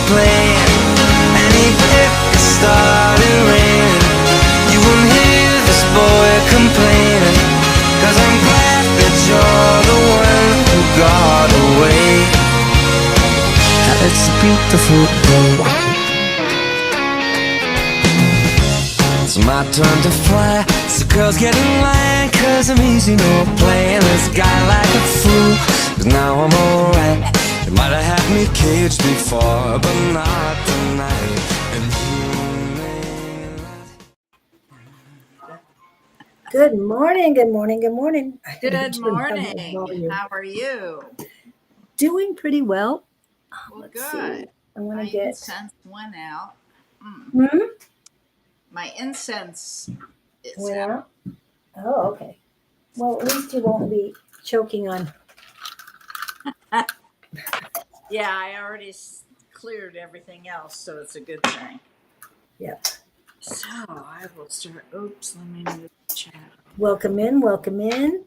playing, and even if it started raining, you won't hear this boy complaining, 'cause I'm glad that you're the one who got away. It's a beautiful day. It's my turn to fly, so girls get in line, 'cause I'm easy, no playing this guy like a fool. 'Cause now I'm alright. You might have had me caged before, but not tonight. And you may not. Good morning, good morning, good morning. Good morning. How are you? Doing pretty well. Well, Let's good. see. I want My to get. incense went out. Hmm? My incense is Went out. out? Oh, okay. Well, at least you won't be choking on. Yeah, I already cleared everything else, so it's a good thing. Yep. So I will start. Oops, let me move the chat. Welcome in, welcome in.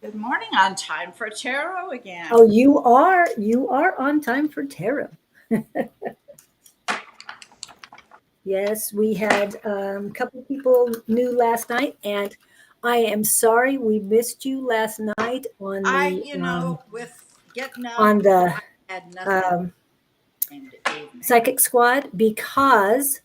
Good morning. On time for tarot again. Oh, you are on time for tarot. Yes, we had a couple people new last night, and I am sorry we missed you last night on the with getting up, on the I had nothing. Psychic Squad, because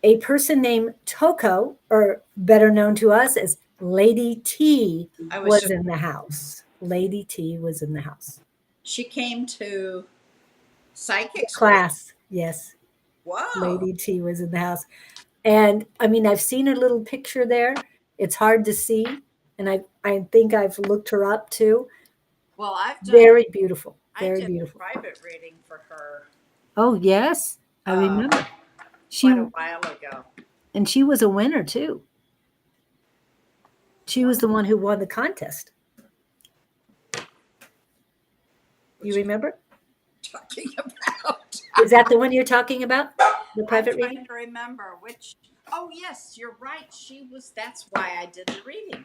a person named Toko, or better known to us as Lady T, was in the house. Lady T was in the house. She came to Psychic Class, yes. Wow. Lady T was in the house. And I mean, I've seen her little picture there. It's hard to see. And I think I've looked her up too. Well, I've done very beautiful. Very I did beautiful. A private reading for her. Oh, yes. I remember. Quite a while ago. And she was a winner too. She was the one who won the contest. You remember? Talking about. Is that the one you're talking about? The private I'm reading? trying to remember which. Oh, yes, you're right. That's why I did the reading.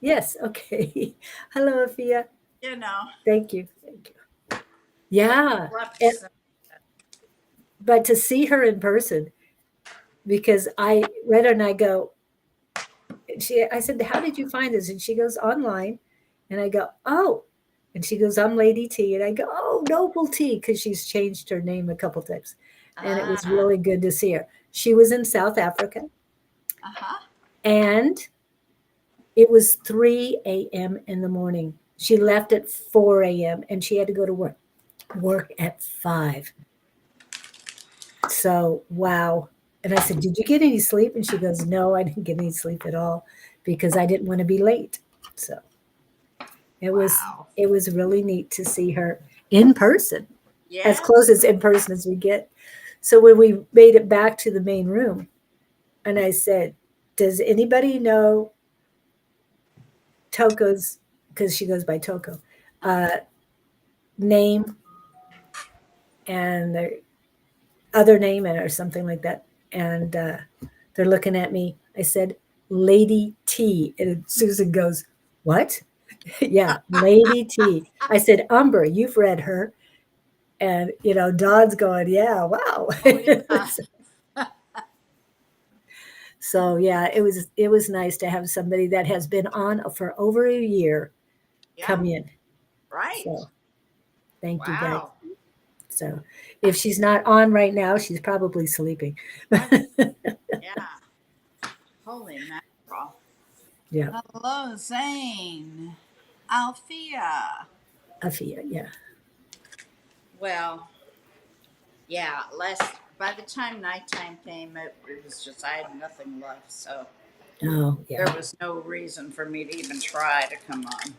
Yes. Okay. Hello, Afia. You know. Thank you. Thank you. Yeah. But to see her in person, because I read her and I go, I said, how did you find this? And she goes, online. And I go, oh. And she goes, I'm Lady T. And I go, oh, Noble T, because she's changed her name a couple times. And it was really good to see her. She was in South Africa. And it was 3 a.m. in the morning. She left at 4 a.m. and she had to go to work at 5. So, wow. And I said, did you get any sleep? And she goes, no, I didn't get any sleep at all because I didn't want to be late. So it was really neat to see her in person, as close as in person as we get. So when we made it back to the main room, and I said, does anybody know Toko's, because she goes by Toko, name and their other name or something like that? And they're looking at me. I said, Lady T. And Susan goes, what? Yeah, Lady T. I said, Umber, you've read her. And, Don's going, yeah, wow. So, yeah, it was nice to have somebody that has been on for over a year come in. Right. So, thank you, guys. So, if she's not on right now, she's probably sleeping. Yeah. Holy mackerel. Yeah. Hello, Zane. Althea, yeah. Well, yeah, by the time nighttime came, it was just, I had nothing left. So there was no reason for me to even try to come on.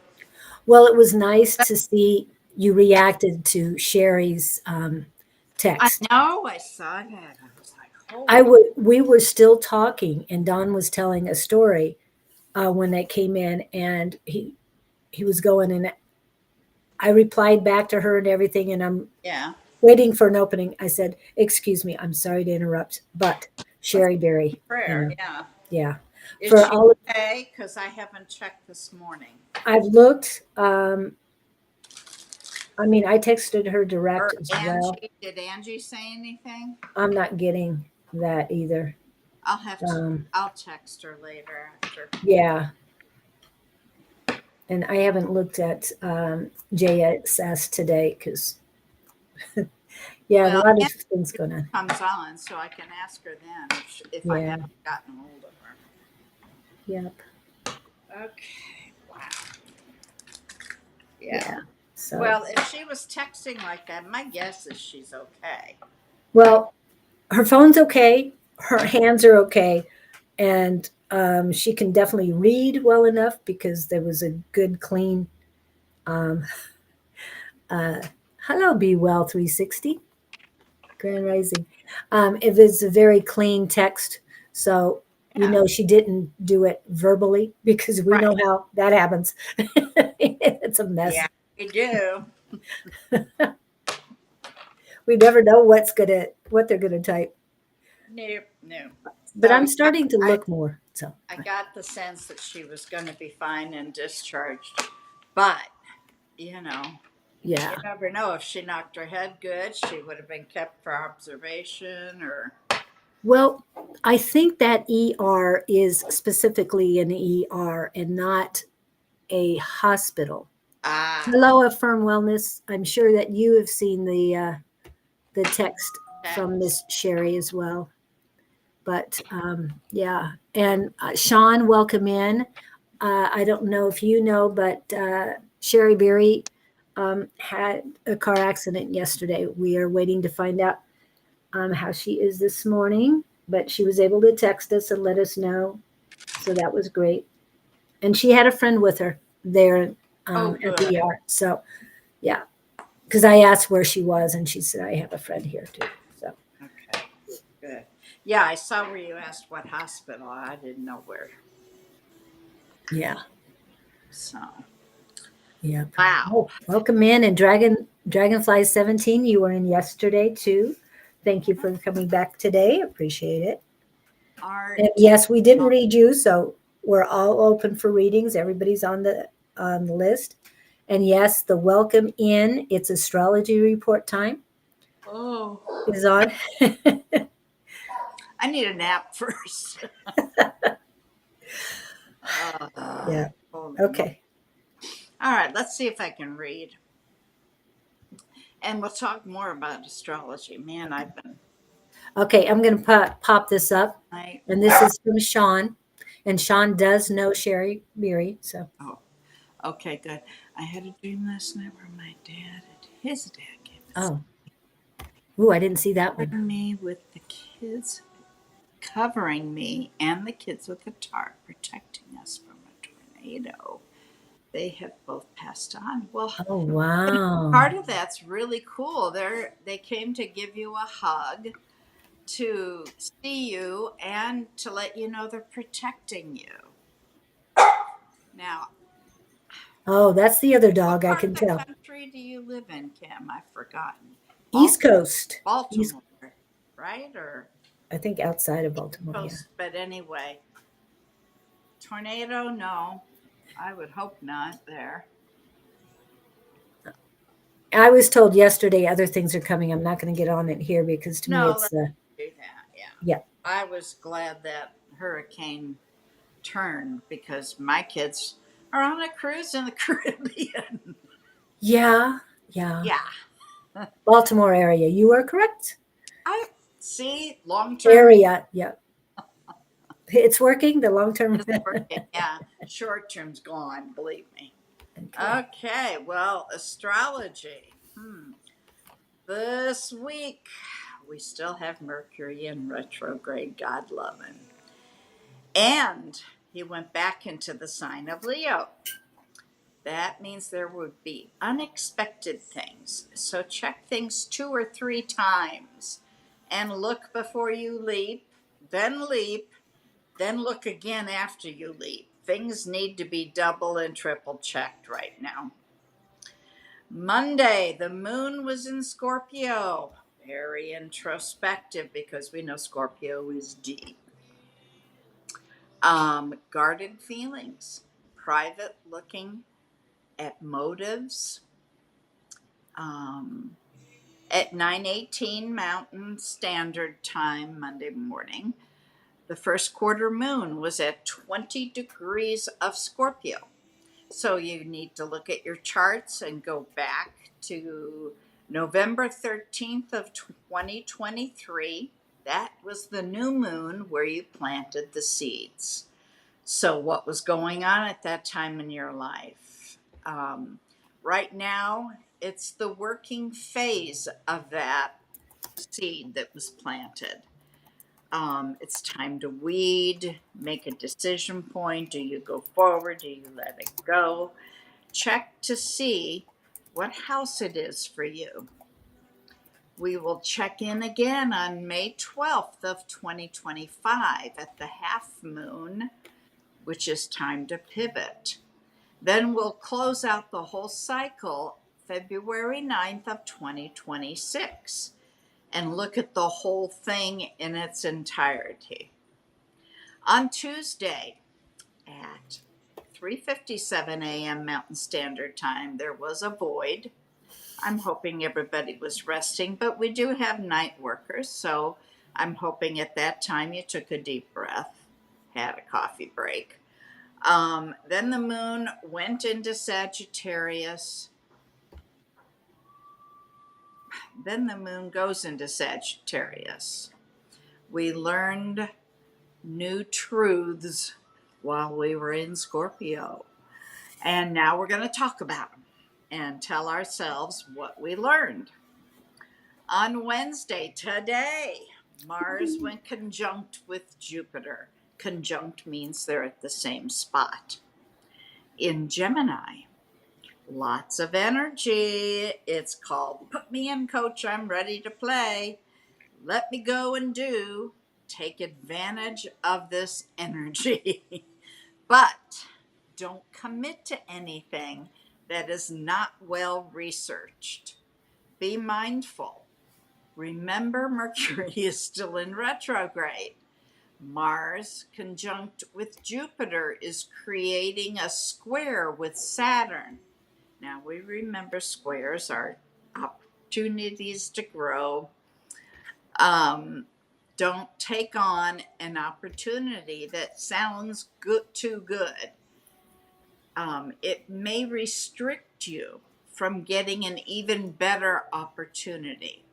Well, it was nice to see you reacted to Sherry's text. I know, I saw that. I was like, we were still talking, and Don was telling a story when they came in, and he was going, and I replied back to her and everything, and I'm waiting for an opening. I said, excuse me, I'm sorry to interrupt, but Sherry Berry. Prayer, yeah. Is she okay? Because I haven't checked this morning. I've looked. I mean, I texted her direct Or as well. Angie? Did Angie say anything? I'm not getting that either. I'll have to. Um, I'll text her later after. yeah, and I haven't looked at JSS today because yeah, a Well, lot of Angie things going on. comes on, so I can ask her then if I Yeah, haven't gotten hold of her. yep, Okay. Wow. Yeah. yeah. So, Well, if she was texting like that, my guess is she's okay. well, her phone's okay, her hands are okay, and she can definitely read well enough because there was a good, clean. Um, uh, Hello, Be Well 360 Grand Rising. It was a very clean text, so we Yeah. know she didn't do it verbally because we Right. know how that happens. It's a Yeah, mess. we do. We never know what they're gonna type. Nope. No. But So I'm yeah, starting to I look more. So I got the sense that she was going to be fine and discharged, but you know, you yeah. never know. If she knocked her head good, she would have been kept for observation or. Well, I think that ER is specifically an ER and not a hospital. Ah, Hello, Affirm Wellness. I'm sure that you have seen the text from text. Miss Sherry as well. But yeah, and Sean, welcome in. I don't know if you know, but Sherry Berry had a car accident yesterday. We are waiting to find out how she is this morning, but she was able to text us and let us know. So that was great. And she had a friend with her there Oh, at the good. ER. So yeah, because I asked where she was, and she said, I have a friend here too. So Okay, good. Yeah, I saw where you asked what hospital. I didn't know where. yeah. So, Yep. wow. Oh, welcome in. And Dragonfly 17, you were in yesterday too. Thank you for coming back today. Appreciate it. And Art. yes, we didn't read you, so we're all open for readings. Everybody's on the list. And yes, the welcome in, it's astrology report time Oh, is on. I need a nap first. Yeah. Holy moly. Okay. All right, let's see if I can read. And we'll talk more about astrology. Man, I've been. Okay, I'm going to pop this up. I, And this is from Sean. And Sean does know Sherry Beery. So, oh, okay, good. I had a dream last night where my dad and his dad came and oh, ooh, I didn't see that covered one. me with the kids, covering me and the kids with a tarp, protecting us from a tornado. They have both passed on. Well, Oh, wow. part of that's really cool. They came to give you a hug, to see you, and to let you know they're protecting you. Now, Oh, that's the other what dog, I part of can the tell. country do you live in, Kim? I've forgotten. East Coast. East, Baltimore, right? Or I think outside of Baltimore, yeah. coast, but anyway, tornado, no. I would hope not there. I was told yesterday other things are coming. I'm not going to get on it here because to me No, it's let's do that. Yeah. yeah. I was glad that hurricane turned because my kids are on a cruise in the Caribbean. Yeah, yeah. Yeah. Baltimore area. You are correct. I see long term Area, yeah. It's working, the long term. is working. Yeah. Short term's gone, believe me. Okay. Okay. Well, astrology. This week, we still have Mercury in retrograde, God loving. And he went back into the sign of Leo. That means there would be unexpected things. So check things 2 or 3 times and look before you leap, then look again after you leap. Things need to be double and triple checked right now. Monday, the moon was in Scorpio. Very introspective because we know Scorpio is deep. Guarded feelings, private looking at motives, Um, at 9:18 Mountain Standard Time Monday morning, the first quarter moon was at 20 degrees of Scorpio. So you need to look at your charts and go back to November 13th of 2023. That was the new moon where you planted the seeds. So what was going on at that time in your life? Right now, it's the working phase of that seed that was planted. It's time to weed, make a decision point. Do you go forward? Do you let it go? Check to see what house it is for you. We will check in again on May 12th of 2025 at the half moon, which is time to pivot. Then we'll close out the whole cycle February 9th of 2026 and look at the whole thing in its entirety. On Tuesday at 3:57 a.m. Mountain Standard Time, there was a void. I'm hoping everybody was resting, but we do have night workers, so I'm hoping at that time you took a deep breath, had a coffee break. Then the moon went into Sagittarius. Then the moon goes into Sagittarius. We learned new truths while we were in Scorpio. And now we're going to talk about them and tell ourselves what we learned. On Wednesday, today, Mars went conjunct with Jupiter. Conjunct means they're at the same spot. In Gemini, lots of energy. It's called Put Me In, Coach. I'm ready to play. Let me go and do. Take advantage of this energy. But don't commit to anything that is not well researched. Be mindful. Remember, Mercury is still in retrograde. Mars conjunct with Jupiter is creating a square with Saturn. Now we remember squares are opportunities to grow. Don't take on an opportunity that sounds good, too good. It may restrict you from getting an even better opportunity.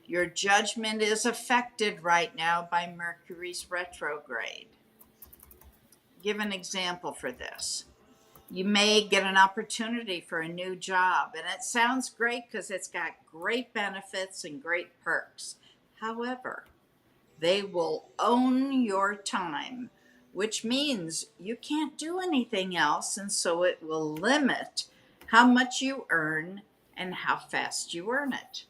Your judgment is affected right now by Mercury's retrograde. Give an example for this. You may get an opportunity for a new job, and it sounds great because it's got great benefits and great perks. However, they will own your time, which means you can't do anything else, and so it will limit how much you earn and how fast you earn it.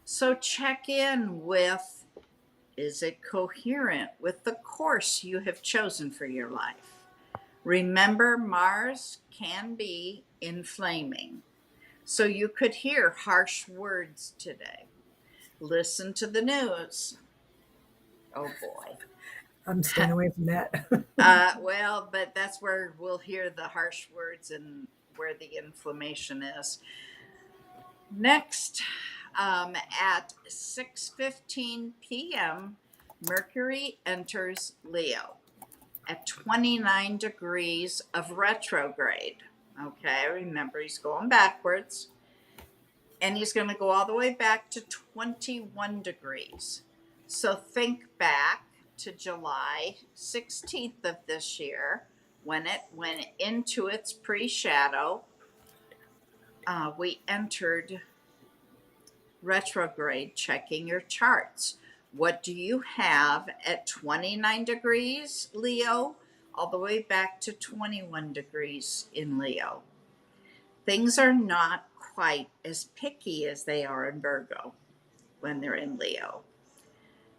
So check in with, is it coherent with the course you have chosen for your life? Remember, Mars can be inflaming, so you could hear harsh words today. Listen to the news. Oh boy. I'm staying away from that. Well, but that's where we'll hear the harsh words and where the inflammation is. Next, at 6:15 p.m., Mercury enters Leo at 29 degrees of retrograde. Okay, remember he's going backwards. And he's going to go all the way back to 21 degrees. So think back to July 16th of this year when it went into its pre-shadow. We entered retrograde, checking your charts. What do you have at 29 degrees, Leo, all the way back to 21 degrees in Leo? Things are not quite as picky as they are in Virgo when they're in Leo.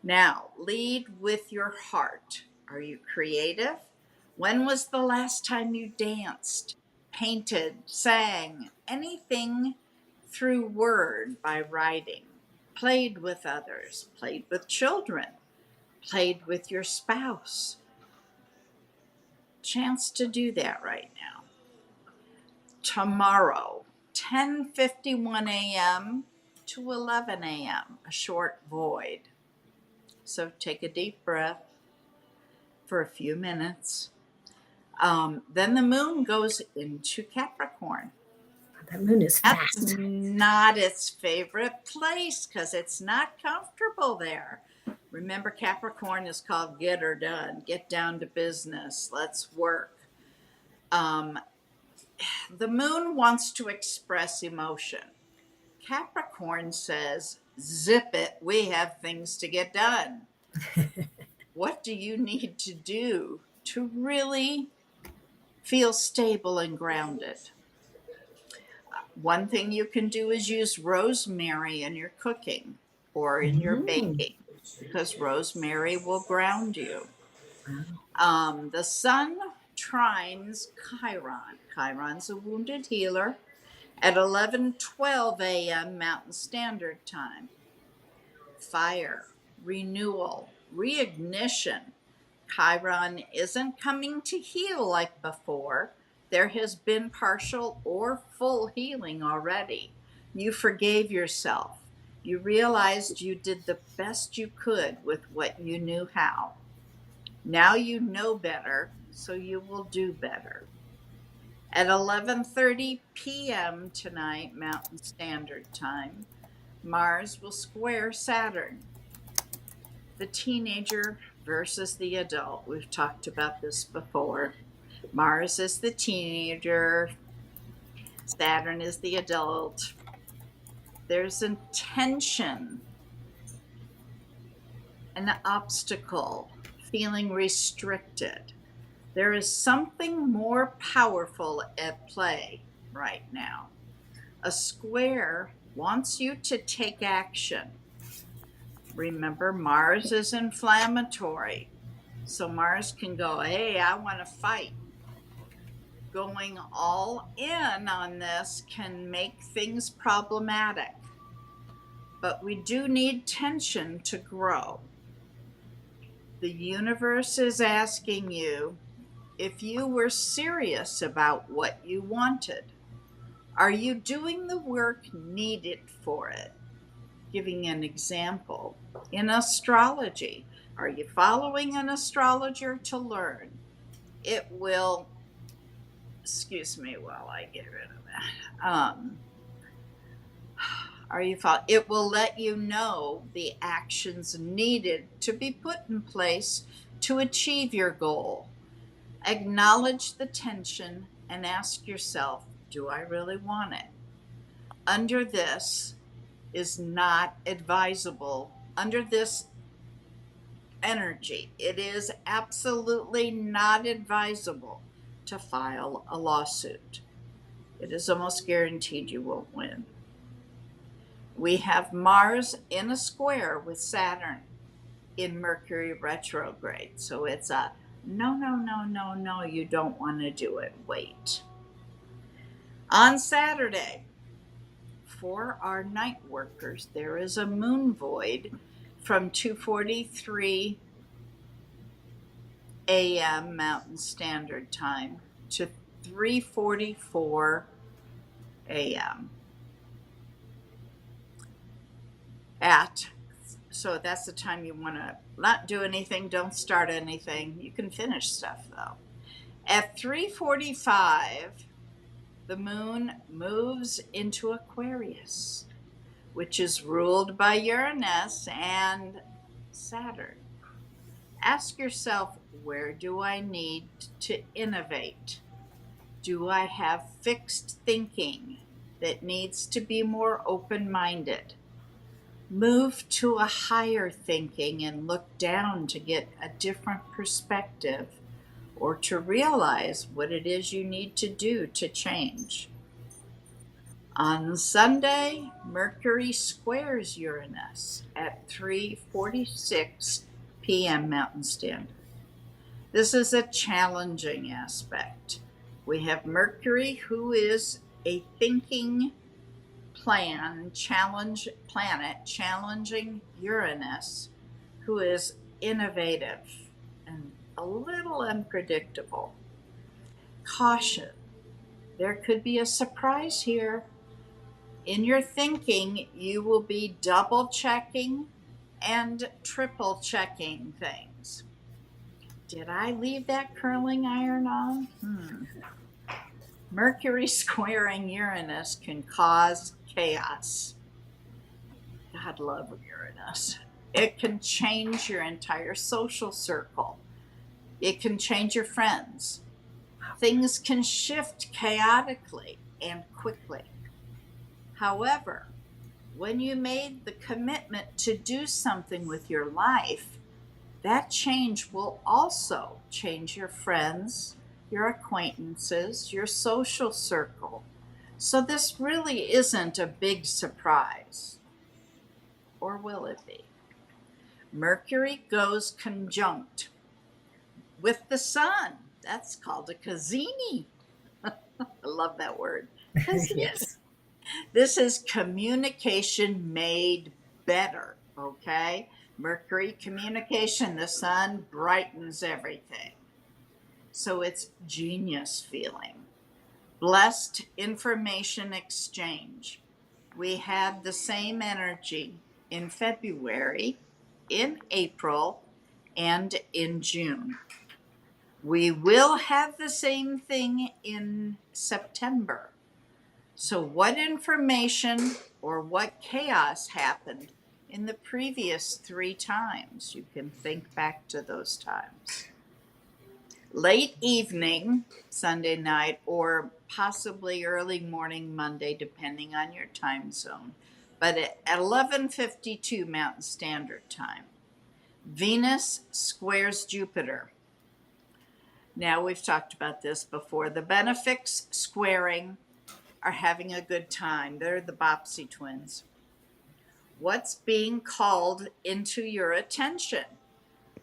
Now, lead with your heart. Are you creative? When was the last time you danced, painted, sang, anything through word by writing? Played with others, played with children, played with your spouse. Chance to do that right now. Tomorrow, 10:51 a.m. to 11 a.m., a short void. So take a deep breath for a few minutes. Then the moon goes into Capricorn. That moon is That's fast. not its favorite place because it's not comfortable there. Remember, Capricorn is called get her done, get down to business, let's work. The moon wants to express emotion. Capricorn says, zip it, we have things to get done. What do you need to do to really feel stable and grounded? One thing you can do is use rosemary in your cooking or in your baking, because rosemary will ground you. The sun trines Chiron. Chiron's a wounded healer at 11:12 a.m. Mountain Standard Time. Fire, renewal, reignition. Chiron isn't coming to heal like before. There has been partial or full healing already. You forgave yourself. You realized you did the best you could with what you knew how. Now you know better, so you will do better. At 11:30 p.m. tonight, Mountain Standard Time, Mars will square Saturn. The teenager versus the adult. We've talked about this before. Mars is the teenager, Saturn is the adult. There's a tension, an obstacle, feeling restricted. There is something more powerful at play right now. A square wants you to take action. Remember, Mars is inflammatory. So Mars can go, hey, I want to fight. Going all in on this can make things problematic. But we do need tension to grow. The universe is asking you if you were serious about what you wanted. Are you doing the work needed for it? Giving an example, in astrology, are you following an astrologer to learn? It will, excuse me while I get rid of that. It will let you know the actions needed to be put in place to achieve your goal. Acknowledge the tension and ask yourself, do I really want it? Under this is not advisable. Under this energy, it is absolutely not advisable to file a lawsuit. It is almost guaranteed you won't win. We have Mars in a square with Saturn in Mercury retrograde. So it's a no, you don't want to do it. Wait. On Saturday, for our night workers, there is a moon void from 2:43 a.m. Mountain Standard Time to 3:44 a.m. So that's the time you want to not do anything, don't start anything. You can finish stuff though. At 3:45, the moon moves into Aquarius, which is ruled by Uranus and Saturn. Ask yourself, where do I need to innovate? Do I have fixed thinking that needs to be more open-minded? Move to a higher thinking and look down to get a different perspective or to realize what it is you need to do to change. On Sunday, Mercury squares Uranus at 3:46 p.m. Mountain Standard. This is a challenging aspect. We have Mercury, who is a thinking planet, challenging Uranus, who is innovative and a little unpredictable. Caution, there could be a surprise here. In your thinking, you will be double checking and triple checking things. Did I leave that curling iron on? Mercury squaring Uranus can cause chaos. God love Uranus. It can change your entire social circle. It can change your friends. Things can shift chaotically and quickly. However, when you made the commitment to do something with your life, that change will also change your friends, your acquaintances, your social circle. So this really isn't a big surprise. Or will it be? Mercury goes conjunct with the sun. That's called a cazimi. I love that word. Cazimi. Yes. This is communication made better, okay? Mercury communication, the sun brightens everything. So it's genius feeling. Blessed information exchange. We had the same energy in February, in April, and in June. We will have the same thing in September. So, what information or what chaos happened in the previous 3 times? You can think back to those times. Late evening, Sunday night, or possibly early morning Monday, depending on your time zone, but at 11:52 Mountain Standard Time, Venus squares Jupiter. Now, we've talked about this before. The benefics squaring are having a good time. They're the Bopsy twins. What's being called into your attention?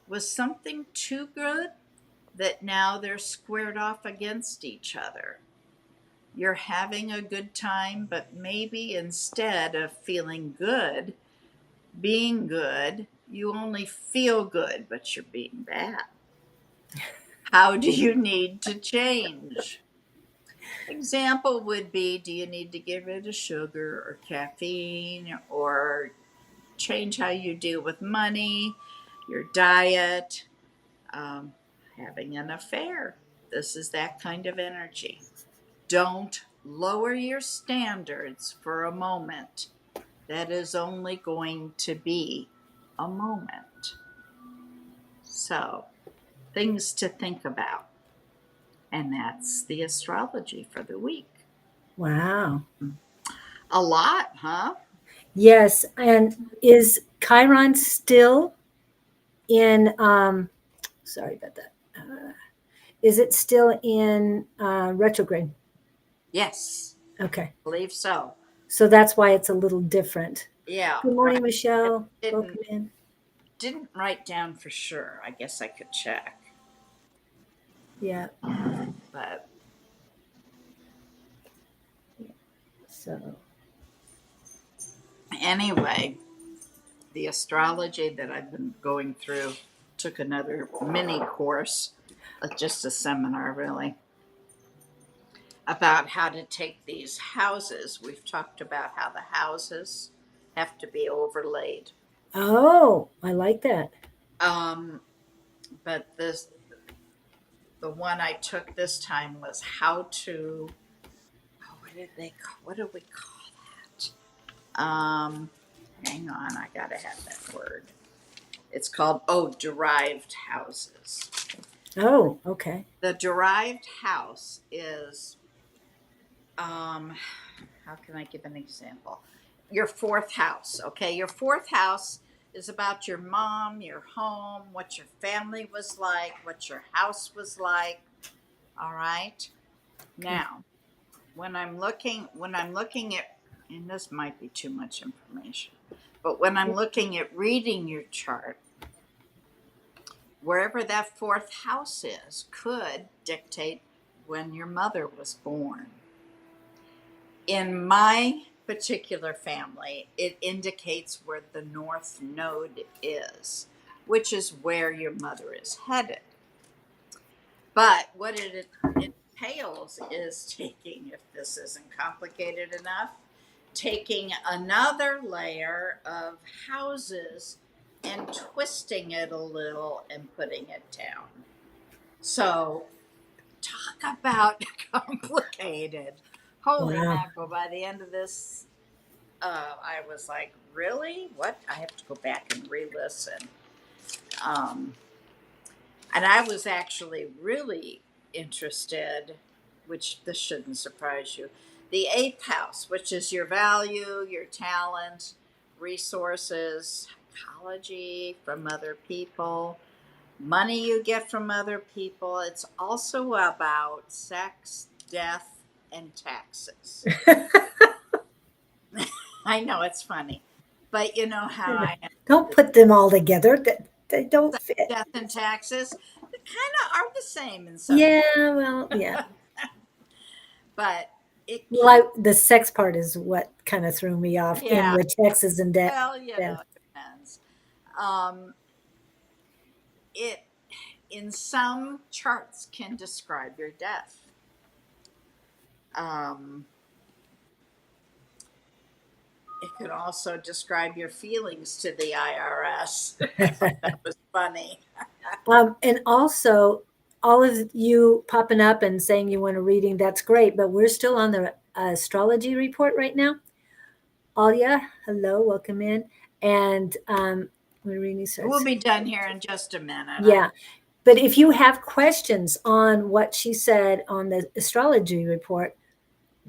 Was something too good that now they're squared off against each other? You're having a good time, but maybe instead of feeling good, being good, you only feel good, but you're being bad. How do you need to change? Example would be, do you need to get rid of sugar or caffeine or change how you deal with money, your diet, having an affair? This is that kind of energy. Don't lower your standards for a moment. That is only going to be a moment. So, things to think about. And that's the astrology for the week. Wow. A lot, huh? Yes. And is Chiron still in, sorry about that. Is it still in retrograde? Yes, Okay. I believe so. So that's why it's a little different. Yeah, Good morning, Michelle. didn't Welcome in. didn't write down for sure. I guess I could check. Yeah. But So, anyway, the astrology that I've been going through took another mini course, just a seminar really, about how to take these houses. We've talked about how the houses have to be overlaid. oh, I like that. But the one I took this time was how to, what do we call that? Hang on, I gotta have that word. It's called, derived houses. Oh, okay. The derived house is, how can I give an example? Your fourth house, okay? Your fourth house is about your mom, your home, what your family was like, what your house was like. All right. Now, when I'm looking at, and this might be too much information, but when I'm looking at reading your chart, wherever that fourth house is could dictate when your mother was born. In my particular family, it indicates where the north node is, which is where your mother is headed. But what it entails is taking, if this isn't complicated enough, taking another layer of houses and twisting it a little and putting it down. So, talk about complicated. Holy Wow. mackerel. By the end of this, I was like, really? What? I have to go back and re listen. Um, and I was actually really interested, which this shouldn't surprise you, the eighth house, which is your value, your talent, resources, psychology from other people, money you get from other people. It's also about sex, death, and taxes. I know it's funny, but you know how I am. Don't put them all together. They don't Sex, fit. death, and taxes kind of are the same in some, Yeah, well, yeah. but it can, Well, the sex part is what kind of threw me off in yeah. the Texas and debt. Well, you know, it depends. Um, it in some charts can describe your death. Um, it could also describe your feelings to the IRS. I thought that was funny. And also, all of you popping up and saying you want a reading, that's great, but we're still on the astrology report right now. Alia, hello, welcome in. And we're reading We'll starts. be done here in just a minute. Yeah. But if you have questions on what she said on the astrology report,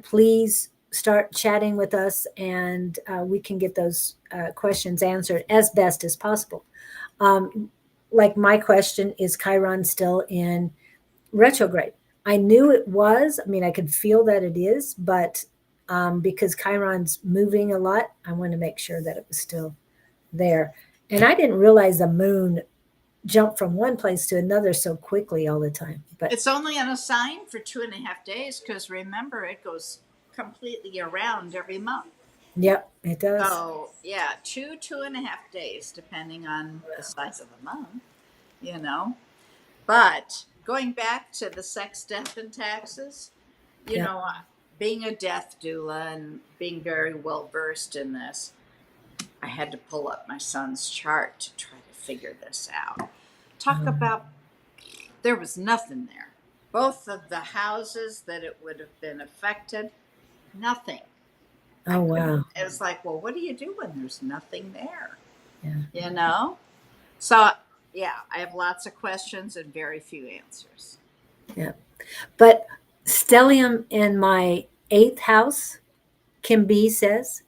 please start chatting with us and we can get those questions answered as best as possible. Like my question, is Chiron still in retrograde? I knew it was. I mean, I could feel that it is, but because Chiron's moving a lot, I want to make sure that it was still there. And I didn't realize the moon jumped from one place to another so quickly all the time. But It's only on a sign for 2.5 days because remember, it goes completely around every month. yep, it does. So, yeah, 2.5 days, depending on the size of the month, you know. But going back to the sex, death, and taxes, you Yep. know, being a death doula and being very well versed in this, I had to pull up my son's chart to try to figure this out. Talk about, there was nothing there. Both of the houses that it would have been affected, nothing. Oh, wow. It was like, well, what do you do when there's nothing there? Yeah. You know? So, yeah, I have lots of questions and very few answers. Yeah. But stellium in my eighth house, Kim B says.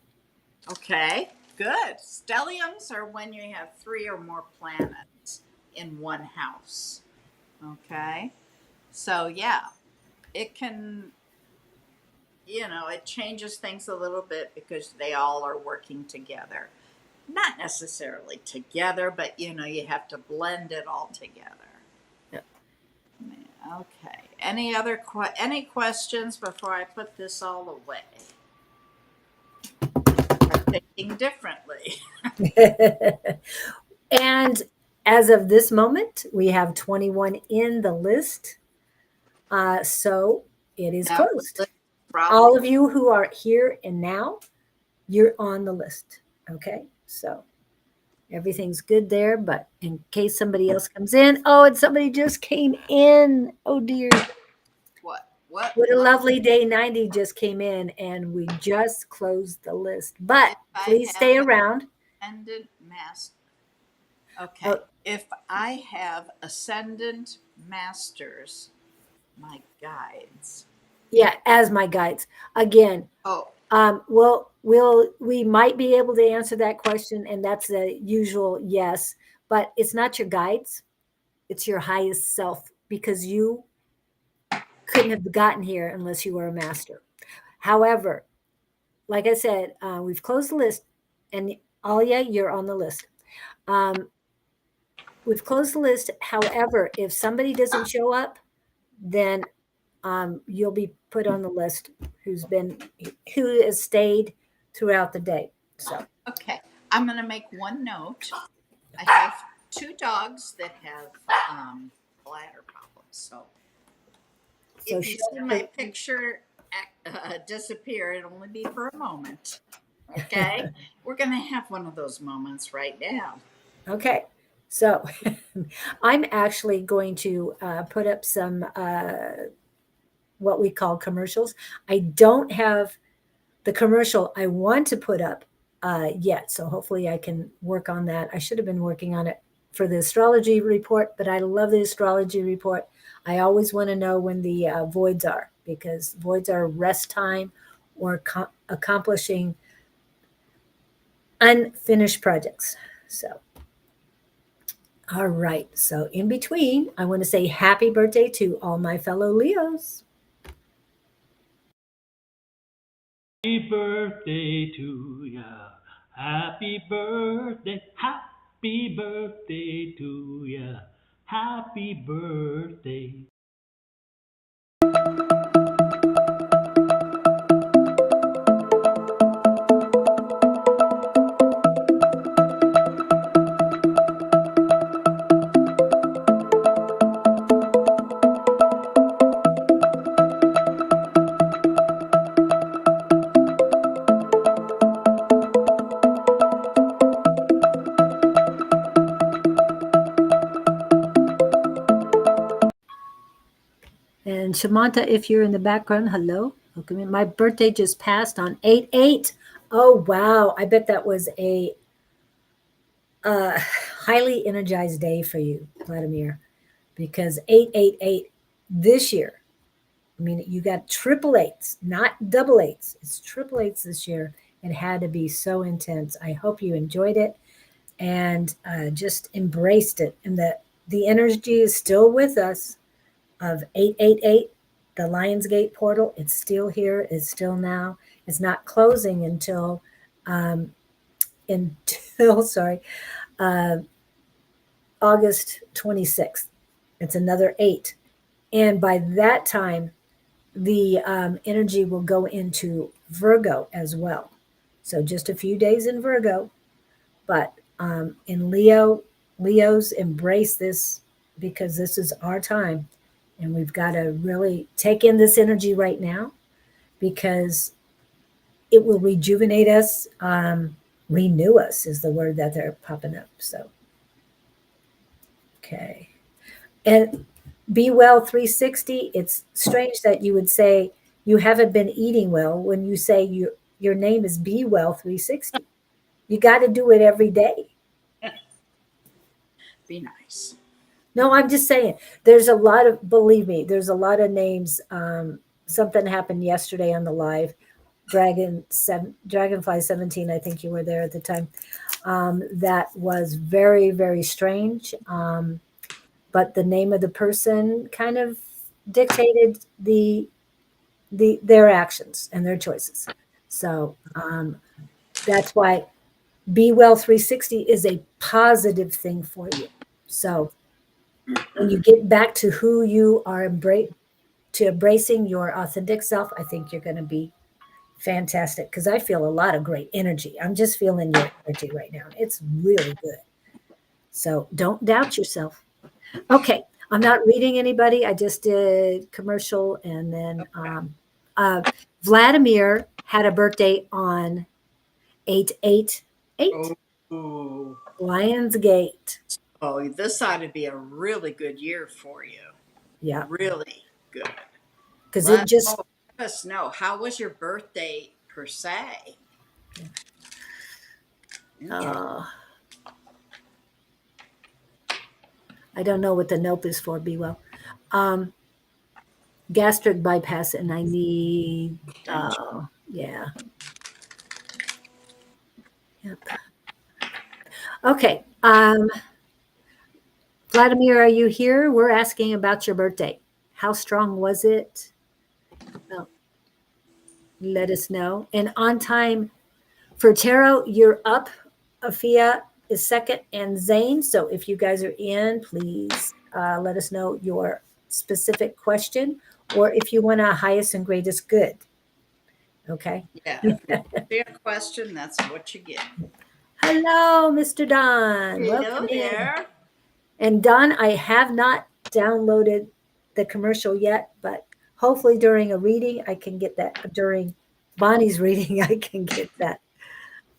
Okay, good. Stelliums are when you have 3 or more planets in one house. Okay? So, yeah, it can, you know, it changes things a little bit because they all are working together. Not necessarily together, but you know, you have to blend it all together. Yep. Okay. Any questions before I put this all away? I'm thinking differently. And as of this moment, we have 21 in the list. So it is That closed. probably All of you who are here and now, you're on the list. Okay. So everything's good there. But in case somebody else comes in, oh, and somebody just came in. Oh, dear. What a lovely day. 90 just came in and we just closed the list. But please stay around. Ascendant master. Okay. If I have ascendant masters, my guides. Yeah, as my guides. Again, we might be able to answer that question, and that's the usual yes, but it's not your guides, it's your highest self, because you couldn't have gotten here unless you were a master. However, like I said, we've closed the list, and Alia, you're on the list. We've closed the list. However, if somebody doesn't show up, then you'll be put on the list who has stayed throughout the day. So okay, I'm going to make one note. I have 2 dogs that have bladder problems. So if you see my picture disappear, it'll only be for a moment. Okay. We're going to have one of those moments right now. Okay. So I'm actually going to put up some what we call commercials. I don't have the commercial I want to put up yet. So hopefully I can work on that. I should have been working on it for the astrology report, but I love the astrology report. I always want to know when the voids are, because voids are rest time or accomplishing unfinished projects. So, all right. So, in between, I want to say happy birthday to all my fellow Leos. Happy birthday to ya. Happy birthday. Happy birthday to ya. Happy birthday. And Shamanta, if you're in the background, hello. Welcome in. My birthday just passed on 8/8. Oh, wow. I bet that was a highly energized day for you, Vladimir, because 8/8/8 this year. I mean, you got triple eights, not double eights. It's triple eights this year. It had to be so intense. I hope you enjoyed it and just embraced it. And that the energy is still with us of 8/8/8, the Lionsgate portal. It's still here. It's still now. It's not closing um, until sorry, uh, August 26th. It's another 8. And by that time, the energy will go into Virgo as well. So just a few days in Virgo, but in Leo, Leos embrace this because this is our time. And we've got to really take in this energy right now because it will rejuvenate us. Renew us is the word that they're popping up. So, okay. And Be Well 360, it's strange that you would say you haven't been eating well when you say your name is Be Well 360. You got to do it every day. Be nice. No, I'm just saying there's a lot of, believe me, there's a lot of names. Something happened yesterday on the live. Dragonfly 17, I think you were there at the time. That was very, very strange. But the name of the person kind of dictated their actions and their choices. So that's why Be Well 360 is a positive thing for you. So when you get back to who you are embracing your authentic self, I think you're going to be fantastic because I feel a lot of great energy. I'm just feeling your energy right now. It's really good. So don't doubt yourself. Okay, I'm not reading anybody. I just did commercial, and then Vladimir had a birthday on 8/8/8, Oh. Lionsgate. Oh, this ought to be a really good year for you. Yeah, Really good. because it just Let us know. How was your birthday per se? I don't know what the nope is for. Be well. Gastric bypass, and I need. Yeah. Yep. Okay. Vladimir, are you here? We're asking about your birthday. How strong was it? Oh, let us know. And on time for tarot, you're up. Afia is second, and Zane. So if you guys are in, please let us know your specific question, or if you want a highest and greatest good. Okay. Yeah. If you have a question, that's what you get. Hello, Mr. Don. Hello Welcome in. there. And Don, I have not downloaded the commercial yet, but hopefully during a reading, I can get that. During Bonnie's reading, I can get that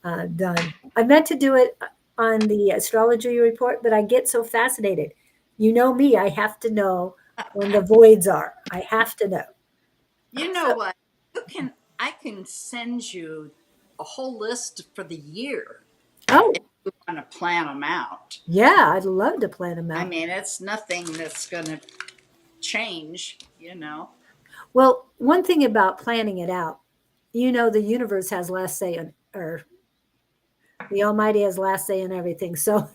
done. I meant to do it on the astrology report, but I get so fascinated. You know me, I have to know when the voids are. I have to know. You know So, what? I can send you a whole list for the year if oh, you want to plan them out. yeah, I'd love to plan them I out. mean, it's nothing that's going to change, you know. Well, one thing about planning it out, the universe has last say on, or the Almighty has last say in everything. So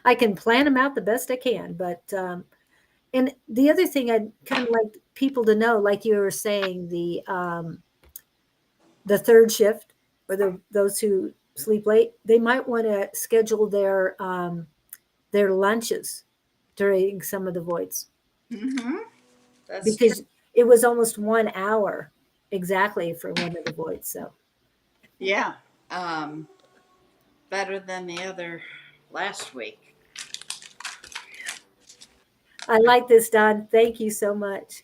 I can plan them out the best I can. But and the other thing I'd kind of like people to know, like you were saying, the third shift or those who sleep late, they might want to schedule their lunches during some of the voids Mm-hmm. That's true. because it was almost 1 hour exactly for one of the voids. So Yeah. Um, Better than the other last week. I like this, Don. Thank you so much.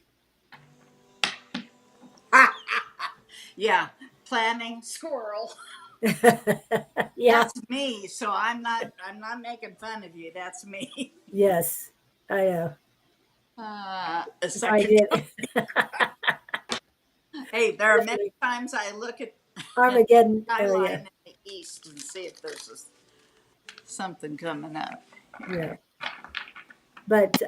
Yeah. Planning squirrel. Yeah. That's me. So I'm not making fun of you. That's me. Yes. I know. A I second. did. Hey, there are many times I look at Armageddon the area. skyline in the east and see if there's something coming up. Yeah. But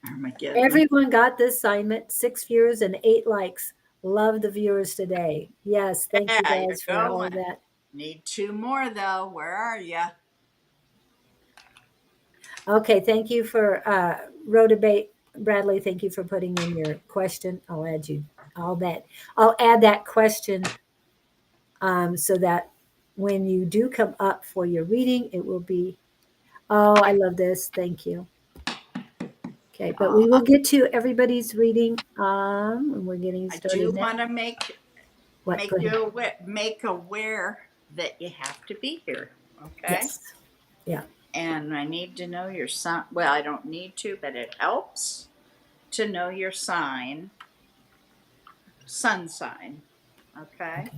Armageddon. everyone got this assignment, 6 viewers and 8 likes. Love the viewers today. Yes. Thank you Yeah, you're guys for all going. of that. Need two more though. Where are you? Okay. Thank you for row debate. Bradley, thank you for putting in your question. I'll add that question so that when you do come up for your reading, it will be, oh, I love this. Thank you. Okay, but we will get to everybody's reading. And we're getting I do started now. want to make What? make Go ahead. you aware, make aware that you have to be here. Okay. Yes. Yeah. And I need to know your sign. Well, I don't need to, but it helps to know your sun sign. Okay.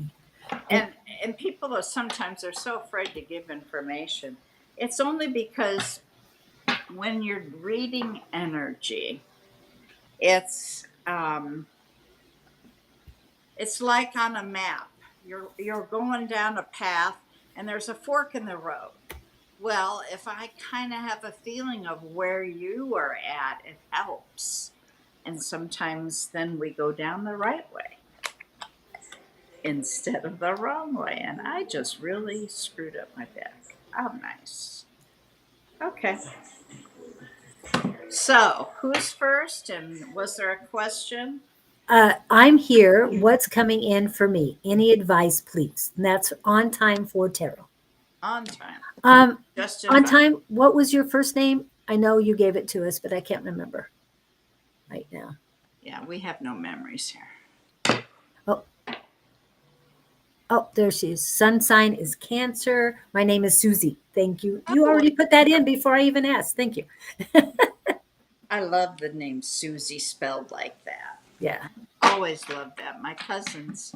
Okay. And and people are sometimes they're so afraid to give information. It's only because when you're reading energy, it's it's like on a map. You're going down a path and there's a fork in the road. Well, if I kind of have a feeling of where you are at, it helps. And sometimes then we go down the right way instead of the wrong way. And I just really screwed up my deck. Oh, nice. Okay. So, who's first? And was there a question? I'm here. What's coming in for me? Any advice, please? And that's on time for tarot. On time. Um, Just in on time. time. What was your first name? I know you gave it to us, but I can't remember right now. Yeah, we have no memories here. Oh, oh, there she is. Sun sign is Cancer. My name is Susie. Thank you. You Oh, already put that in before I even asked. Thank you. I love the name Susie spelled like that. Yeah. Always loved that. My cousin's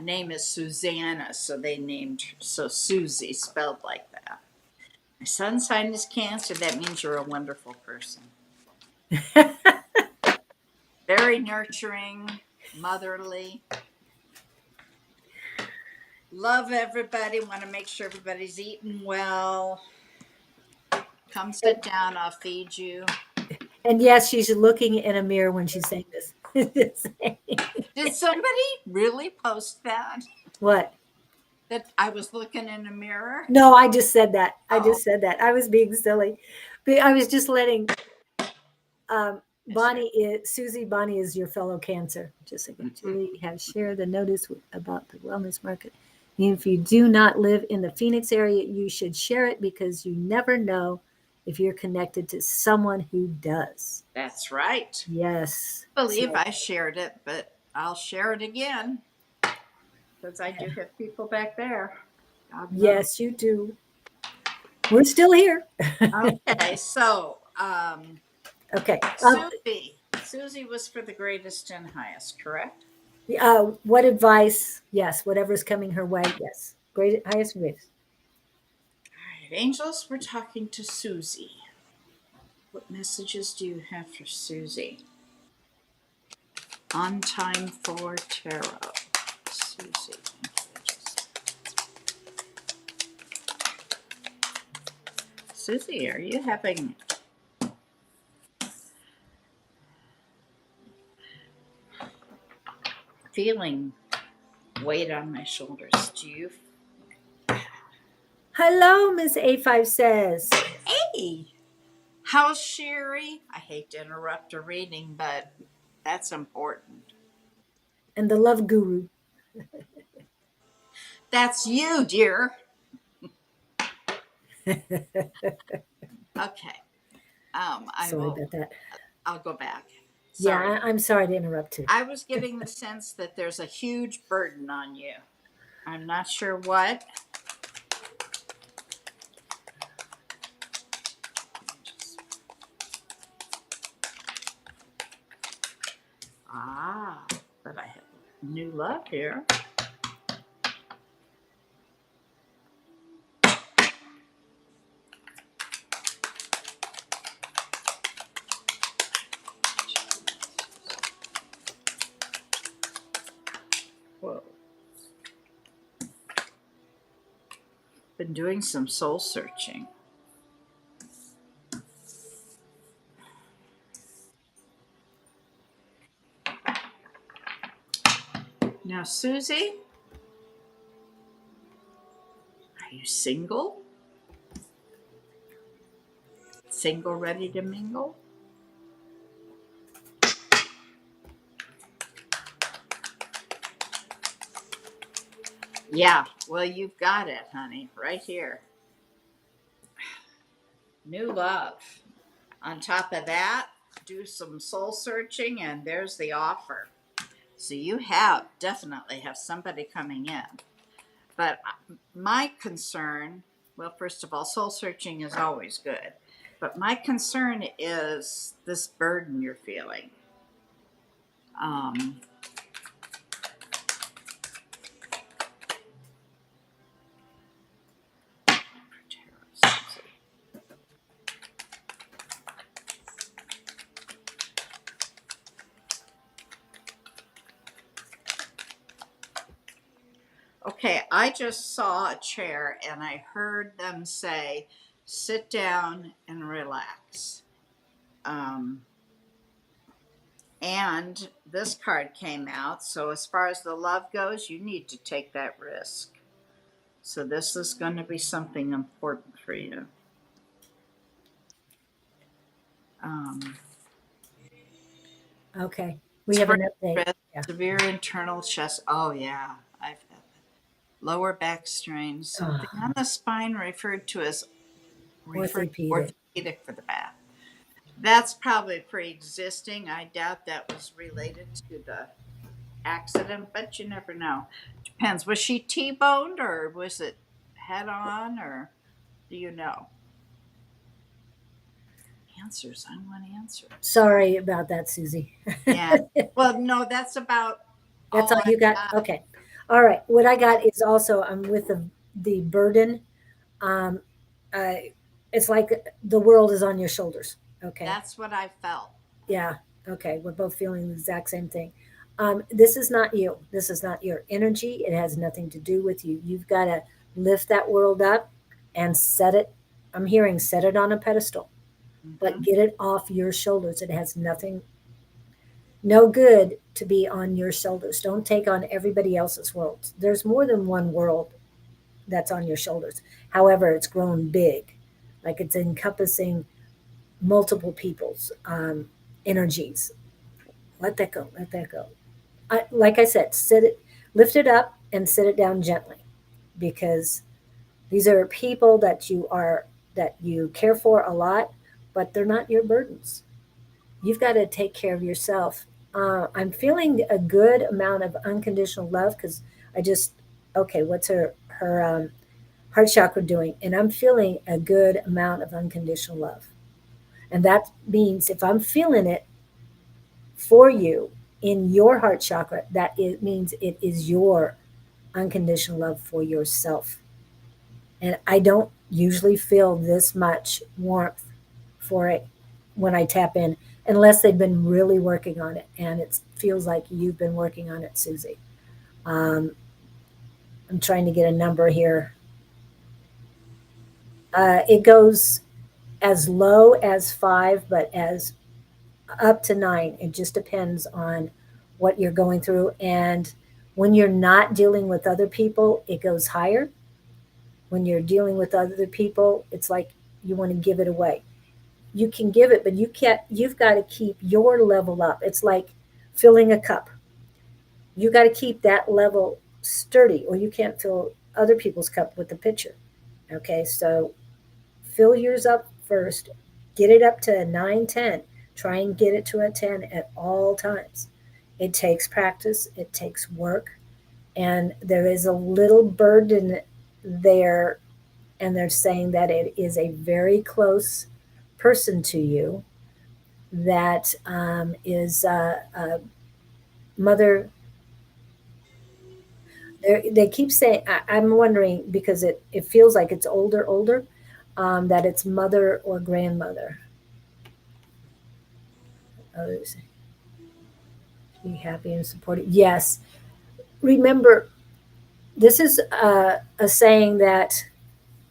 name is Susanna, so they named so Susie spelled like that. My sun sign is Cancer. That means you're a wonderful person. Very nurturing, motherly. Love everybody. Want to make sure everybody's eating well. Come sit down. I'll feed you. And yes, she's looking in a mirror when she's saying this. Did somebody really post that? What? That I was looking in a mirror? No, I just said that. I Oh, just said that. I was being silly. But I was just letting Bonnie is Susie. Bonnie is your fellow Cancer. Just like Julie has shared the notice about the wellness market. If you do not live in the Phoenix area, you should share it because you never know if you're connected to someone who does. that's right. Yes. I believe I shared it, but I'll share it again because I do have people back there. God knows. Yes, you do. We're still here. Okay, so Okay. Susie was for the greatest and highest, correct? What advice? Yes, whatever's coming her way. Yes, great, highest grace. All right, angels, we're talking to Susie. What messages do you have for Susie? On time for tarot. Susie. Susie, are you having feeling weight on my shoulders? Do you? Hello, Miss A5 says. Hey, how's Sherry? I hate to interrupt a reading, but that's important. And the love guru. That's you, dear. Okay. I Sorry will. about that. I'll go back. Yeah, Sorry. I'm sorry to interrupt too. I was getting the sense that there's a huge burden on you. I'm not sure what. Ah, but I have new love here. Whoa. Been doing some soul searching. Now, Susie, are you single? Single, ready to mingle? Yeah, well, you've got it, honey, right here. New love. On top of that, do some soul searching, and there's the offer. So you definitely have somebody coming in. But my concern, well, first of all, soul searching is always good. But my concern is this burden you're feeling. Um, Okay, I just saw a chair and I heard them say, sit down and relax. Um, and this card came out. So, as far as the love goes, you need to take that risk. So, this is going to be something important for you. Um, Okay, we have an update. Stress, Yeah, severe internal chest. Oh, yeah, I've had lower back strain, something on the spine referred to as orthopedic. orthopedic for the back. That's probably pre-existing. I doubt that was related to the accident, but you never know. Depends. Was she T-boned or was it head on or do you know? Answers. I want answers. Sorry about that, Susie. Yeah. Well, no, that's about That's all all I you got? got. Okay. All right. What I got is also I'm with the burden. Um, it's like the world is on your shoulders. Okay. That's what I felt. Yeah. Okay. We're both feeling the exact same thing. This is not you. This is not your energy. It has nothing to do with you. You've got to lift that world up and set it. I'm hearing set it on a pedestal, but Mm-hmm. get it off your shoulders. It has nothing, no good to be on your shoulders. Don't take on everybody else's world. There's more than one world that's on your shoulders. However, it's grown big, like it's encompassing multiple people's energies. Let that go. Let that go. Like I said, sit it, lift it up, and sit it down gently, because these are people that you care for a lot, but they're not your burdens. You've got to take care of yourself. I'm feeling a good amount of unconditional love because I just okay. What's her heart chakra doing? And I'm feeling a good amount of unconditional love, and that means if I'm feeling it for you in your heart chakra, that it means it is your unconditional love for yourself. And I don't usually feel this much warmth for it when I tap in, unless they've been really working on it. And it feels like you've been working on it, Susie. Um, I'm trying to get a number here. It goes as low as 5, but as up to 9. It just depends on what you're going through. And when you're not dealing with other people, it goes higher. When you're dealing with other people, it's like you want to give it away. You can give it, but you've got to keep your level up. It's like filling a cup. You got to keep that level sturdy, or you can't fill other people's cup with the pitcher. Okay, so fill yours up first, get it up to a 9, 10. Try and get it to a 10 at all times. It takes practice, it takes work, and there is a little burden there. And they're saying that it is a very close person to you that is mother. They keep saying, I'm wondering because it feels like it's older, that it's mother or grandmother. Others be happy and supported. Yes. Remember, this is a saying that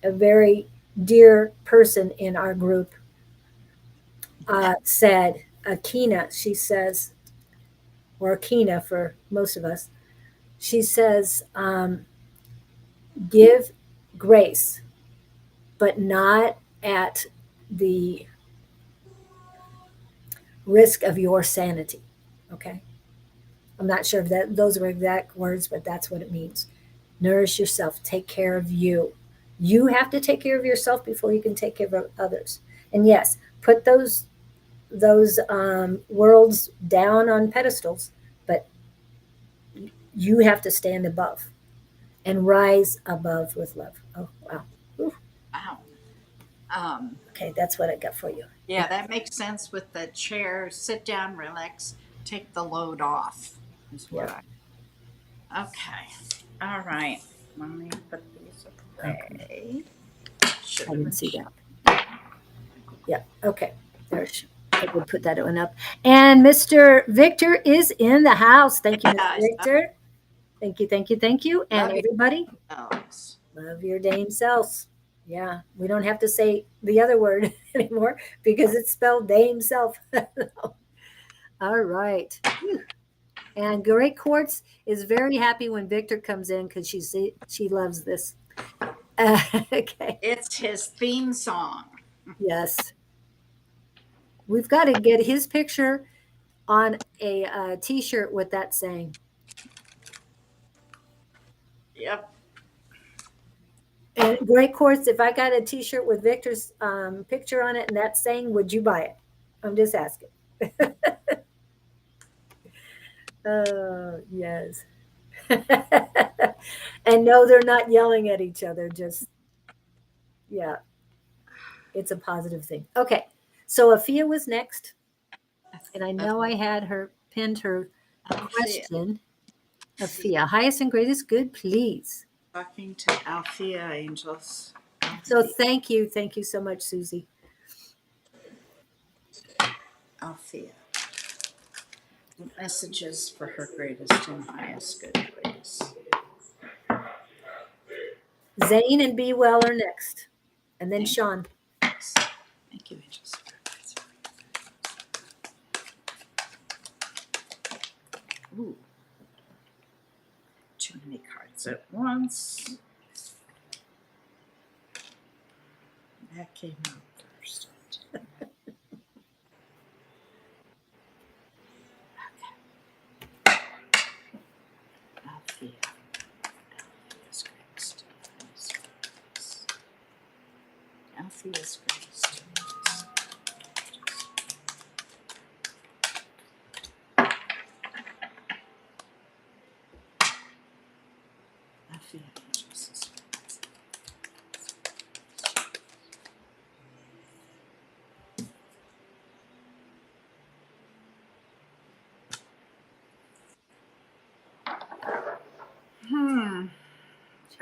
a very dear person in our group said, Akina, she says, or Akina for most of us, she says, give grace, but not at the risk of your sanity. Okay. I'm not sure if those were exact words, but that's what it means. Nourish yourself, take care of you. You have to take care of yourself before you can take care of others. And yes, put those worlds down on pedestals, but you have to stand above and rise above with love. Oh wow. Ooh. Wow. Um, Okay, that's what I got for you. yeah, that makes sense with the chair. Sit down, relax, take the load off. Is what Yeah. Okay. All right. Let me put these Okay. away. Should I have didn't been. see that. Yeah. Okay. There's. I would put that one up. And Mr. Victor is in the house. Thank you, Yeah, Mr. I Victor. Thank you. Thank you. Thank you. And love everybody, yourselves. love your dame self. Yeah. We don't have to say the other word anymore because it's spelled dame self. All right. Whew. And Great Quartz is very happy when Victor comes in because she loves this. Okay. It's his theme song. Yes. We've got to get his picture on a t-shirt with that saying. Yep. And Great Quartz, if I got a t-shirt with Victor's picture on it and that saying, would you buy it? I'm just asking. Yes. And no, they're not yelling at each other. Just, yeah, it's a positive thing. Okay. So Afia was next. And I know I had her pinned her Althea. question. Afia, highest and greatest good, please. Talking to Althea Angels. So thank you. Thank you so much, Susie. Althea. Messages for her greatest and highest good, please. Zane and Be Well are next. And then Thank Sean. Thank you, Angels. Ooh. Too many cards at once. That came out first. Althea. Althea's greatest. Althea's greatest. Althea Angels.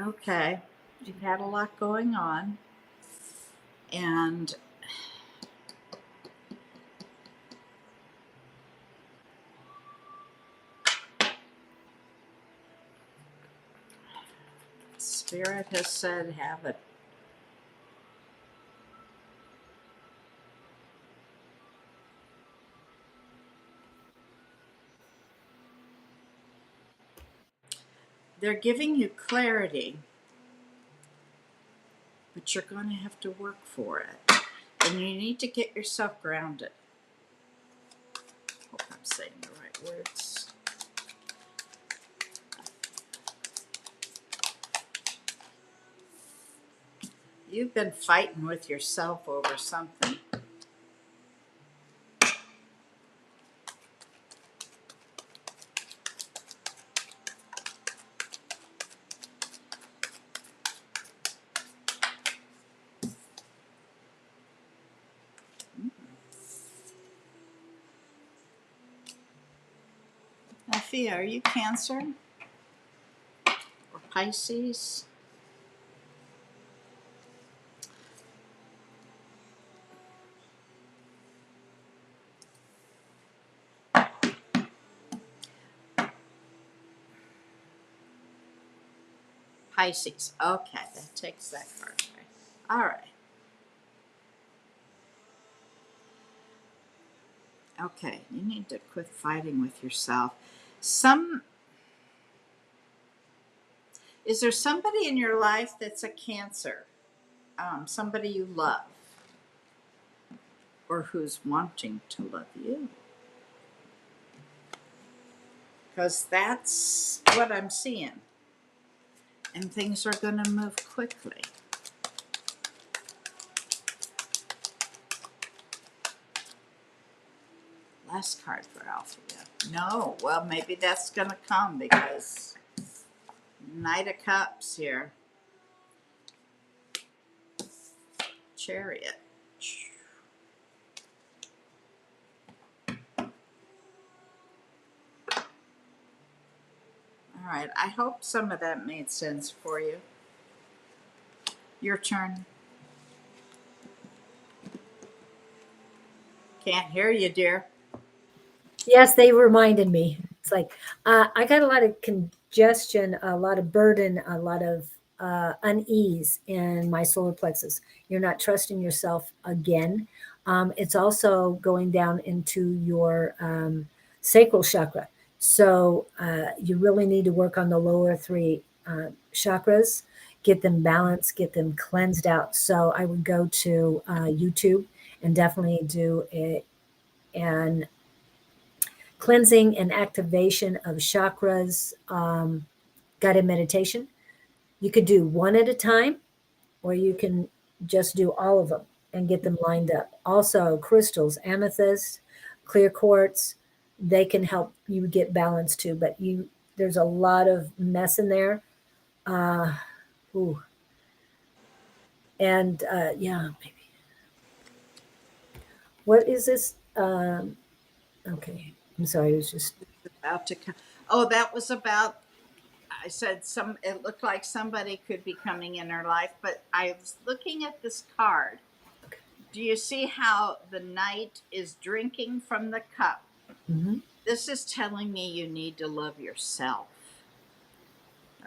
Okay. You've had a lot going on. And Spirit has said, have it. They're giving you clarity, but you're going to have to work for it. And you need to get yourself grounded. Hope I'm saying the right words. You've been fighting with yourself over something. Althea, are you Cancer or Pisces? Pisces. Okay, that takes that card away. All right. Okay, you need to quit fighting with yourself. Is there somebody in your life that's a Cancer? Somebody you love or who's wanting to love you? Because that's what I'm seeing. And things are going to move quickly. Last card for Althea. No, well, maybe that's going to come because Knight of Cups here. Chariot. All right, I hope some of that made sense for you. Your turn. Can't hear you, dear. Yes, they reminded me. It's like I got a lot of congestion, a lot of burden, a lot of unease in my solar plexus. You're not trusting yourself again. It's also going down into your sacral chakra. So you really need to work on the lower three chakras, get them balanced, get them cleansed out. So I would go to YouTube and definitely do an cleansing and activation of chakras, guided meditation. You could do one at a time, or you can just do all of them and get them lined up. Also, crystals, amethyst, clear quartz, they can help you get balance too. But there's a lot of mess in there. Ooh. And yeah, maybe. What is this? Okay, I'm sorry. It was just About to come. Oh, that was about. I said it looked like somebody could be coming in her life, but I was looking at this card. Do you see how the knight is drinking from the cup? mm-hmm. This is telling me you need to love yourself.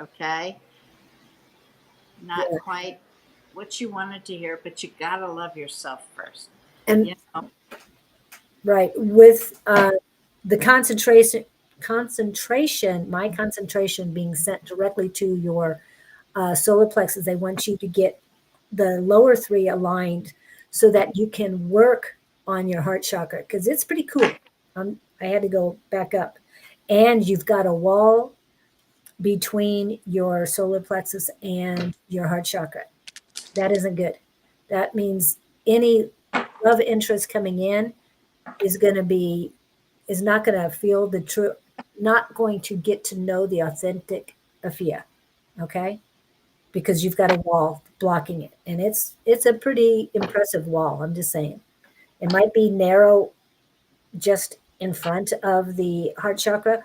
Okay? Not quite what you wanted to hear, but you got to love yourself first. And you know? Right. With the my concentration being sent directly to your solar plexus, they want you to get the lower three aligned so that you can work on your heart chakra because it's pretty cool. I had to go back up. And you've got a wall between your solar plexus and your heart chakra. That isn't good. That means any love interest coming in is not going to feel the true, not going to get to know the authentic Afia, okay? Because you've got a wall blocking it, and it's a pretty impressive wall. I'm just saying, it might be narrow just in front of the heart chakra,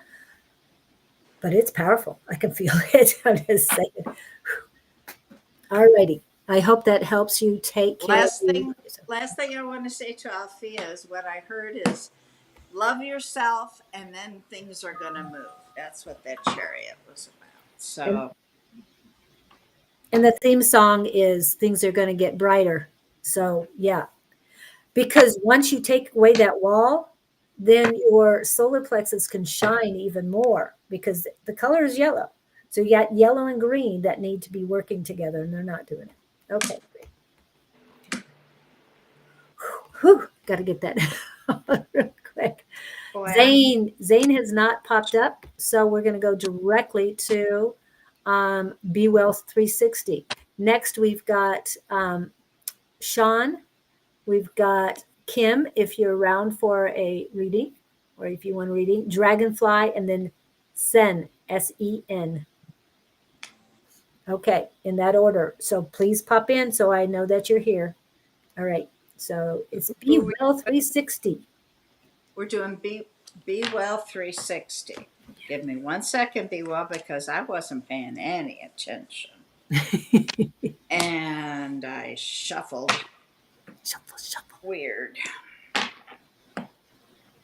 but it's powerful. I can feel it. I'm just saying. All righty. I hope that helps you take care of Last you. thing, last thing I want to say to Althea is what I heard is love yourself and then things are going to move. That's what that chariot was about. And, So, and the theme song is Things Are Going to Get Brighter. So, yeah. Because once you take away that wall, then your solar plexus can shine even more because the color is yellow. So you got yellow and green that need to be working together, and they're not doing it. Okay, great. Whew, got to get that real quick. well, Zane has not popped up, so we're going to go directly to Be Well 360. Next, we've got Sean. We've got Kim, if you're around for a reading, or if you want a reading, Dragonfly, and then Sen, S-E-N. Okay, in that order. So please pop in so I know that you're here. All right. So it's Be Well 360. we're doing Be Well 360. Give me 1 second, Be Well, because I wasn't paying any attention. And I shuffled. Shuffle, shuffle. Weird.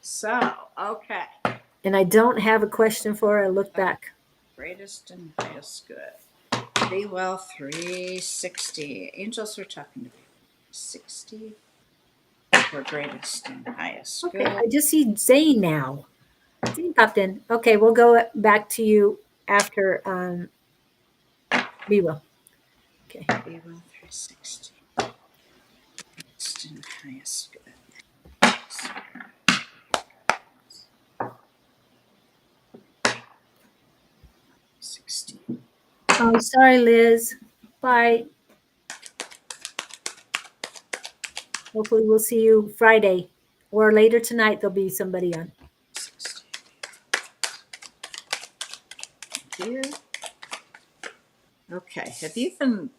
So, okay. And I don't have a question for her. I look back. Greatest and highest good. Be Well 360. Angels are talking to me. 60 for greatest and highest Okay, good. I just see Zane now. Zane popped in. Okay, we'll go back to you after Be Well. Okay. Be Well 360. Greatest and highest good. 60. Oh, sorry, Liz. Bye. Hopefully we'll see you Friday or later tonight. There'll be somebody on. 60. Thank you. Okay. Have you been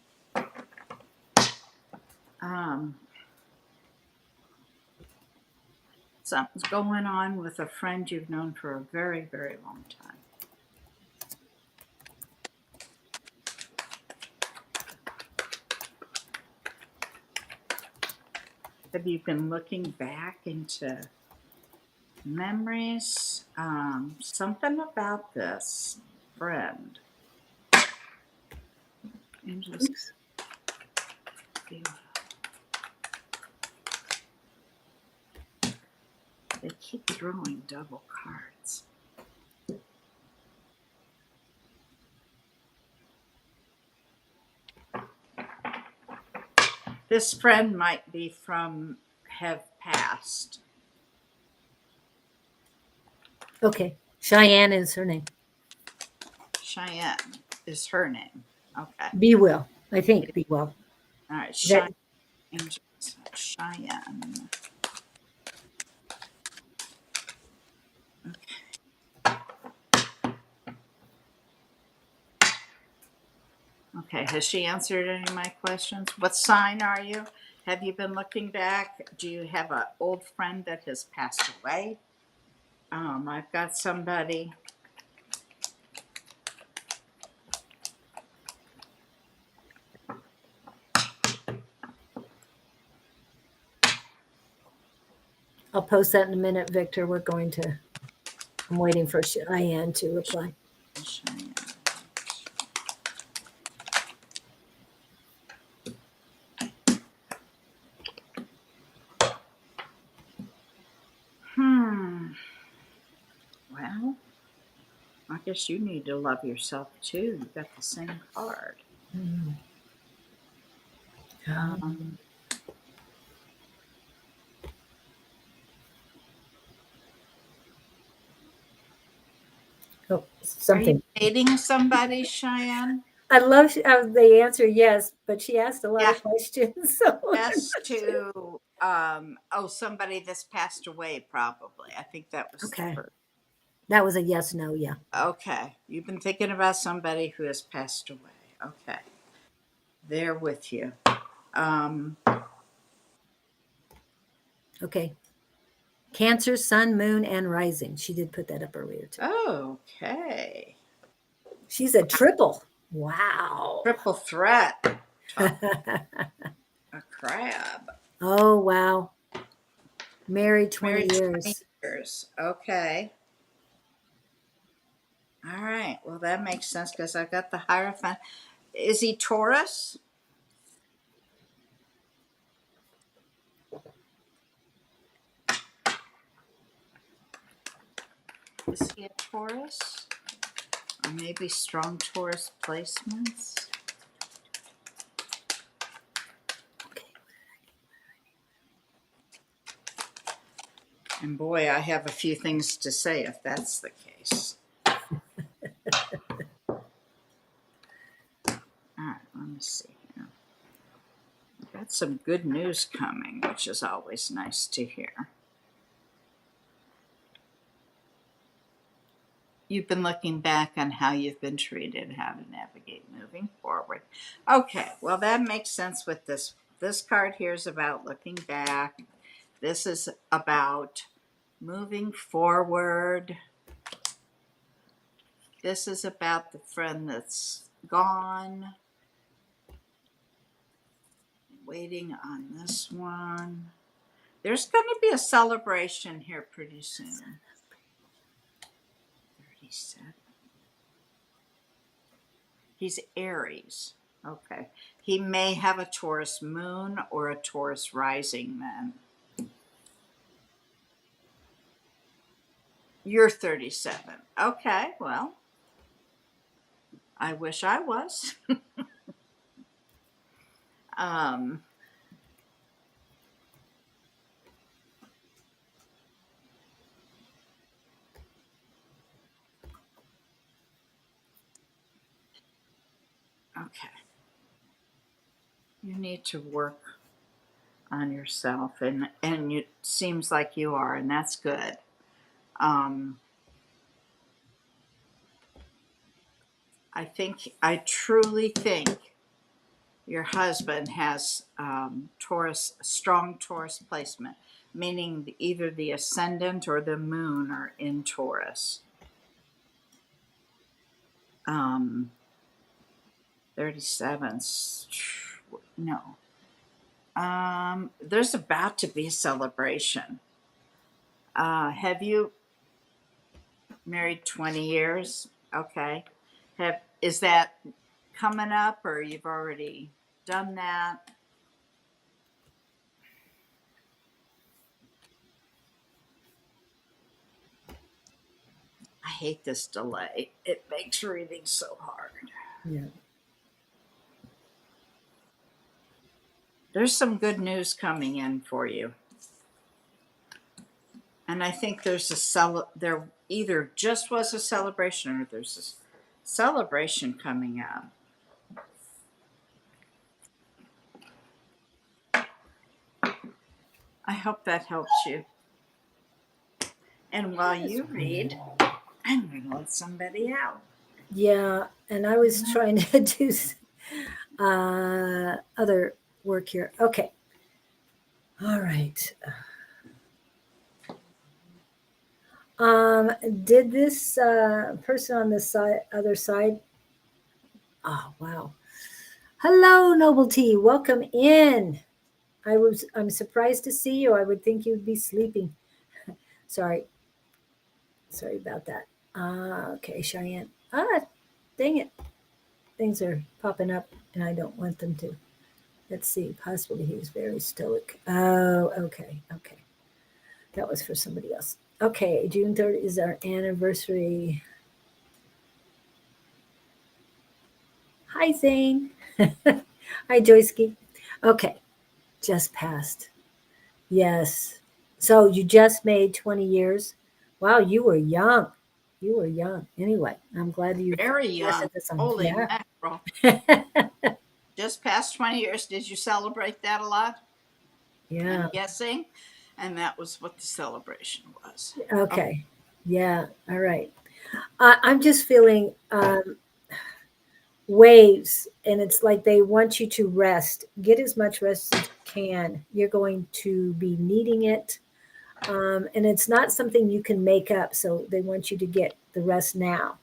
something's going on with a friend you've known for a very, very long time? Have you been looking back into memories? Something about this friend. Angels. Oops. They keep throwing double cards. This friend might be have passed. Okay. Cheyenne is her name. Cheyenne is her name. Okay. Be Well. I think Be Well. All right. That- Angels. Cheyenne. Okay, has she answered any of my questions? What sign are you? Have you been looking back? Do you have an old friend that has passed away? I've got somebody. I'll post that in a minute, Victor. I'm waiting for Cheyenne to reply. Cheyenne. Well, I guess you need to love yourself too. You got the same card. Oh, Are something. you dating somebody, Cheyenne? I love the answer yes, but she asked a lot Yeah. of questions. So Yes, to somebody that's passed away, probably. I think that was okay. the first. That was a yes, no, yeah. Okay. You've been thinking about somebody who has passed away. Okay. They're with you. Okay. Cancer, Sun, Moon, and Rising. She did put that up earlier too. Okay. She's a triple. Wow. Triple threat. A crab. Oh, wow. Married 20 Married 20 years. years. Okay. All right. Well, that makes sense because I got the Hierophant. Is he Taurus? Is he a Taurus? Or maybe strong Taurus placements? And boy, I have a few things to say if that's the case. All right, let me see here. We've got some good news coming, which is always nice to hear. You've been looking back on how you've been treated, how to navigate moving forward. Okay, well, that makes sense with this. This card here is about looking back. This is about moving forward. This is about the friend that's gone. Waiting on this one. There's going to be a celebration here pretty soon. 37. He's Aries. Okay. He may have a Taurus moon or a Taurus rising then. You're 37. Okay, well, I wish I was. Okay. You need to work on yourself, and it seems like you are, and that's good. I truly think your husband has strong Taurus placement, meaning either the ascendant or the moon are in Taurus. 37. No. There's about to be a celebration. Have you married 20 years? Okay. Is that coming up, or you've already done that? I hate this delay. It makes reading so hard. Yeah. There's some good news coming in for you. And I think there's there either just was a celebration or there's a celebration coming up. I hope that helps you. And while you read, I'm going to let somebody out. Yeah, and I was trying to do other work here. Okay. All right. Did this person on the other side? Oh, wow. Hello, Noble T. Welcome in. I'm surprised to see you. I would think you'd be sleeping. Sorry about that. Okay, Cheyenne. Dang it. Things are popping up and I don't want them to. Let's see. Possibly he's very stoic. Oh, okay. That was for somebody else. Okay, June 3rd is our anniversary. Hi, Zane. Hi, Joyski. Okay, just passed. Yes. So you just made 20 years. Wow, you were young. Anyway, I'm glad you very young. Holy mackerel. Just past 20 years. Did you celebrate that a lot? Yeah. I'm guessing. And that was what the celebration was. Okay. Yeah. All right. I'm just feeling waves, and it's like they want you to rest. Get as much rest as you can. You're going to be needing it. And it's not something you can make up. So they want you to get the rest now.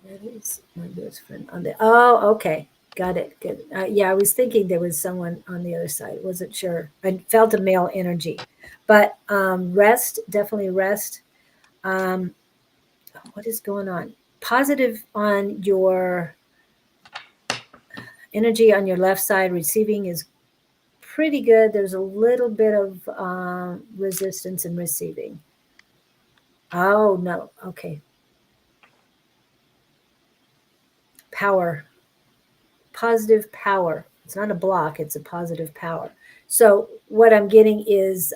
That is my best friend on the. Oh, okay, got it. Good. Yeah, I was thinking there was someone on the other side. Wasn't sure. I felt a male energy, but rest, definitely rest. Um, what is going on? Positive on your energy on your left side. Receiving is pretty good. There's a little bit of resistance in receiving. Oh no. Okay. Power, positive power. It's not a block, it's a positive power. So, what I'm getting is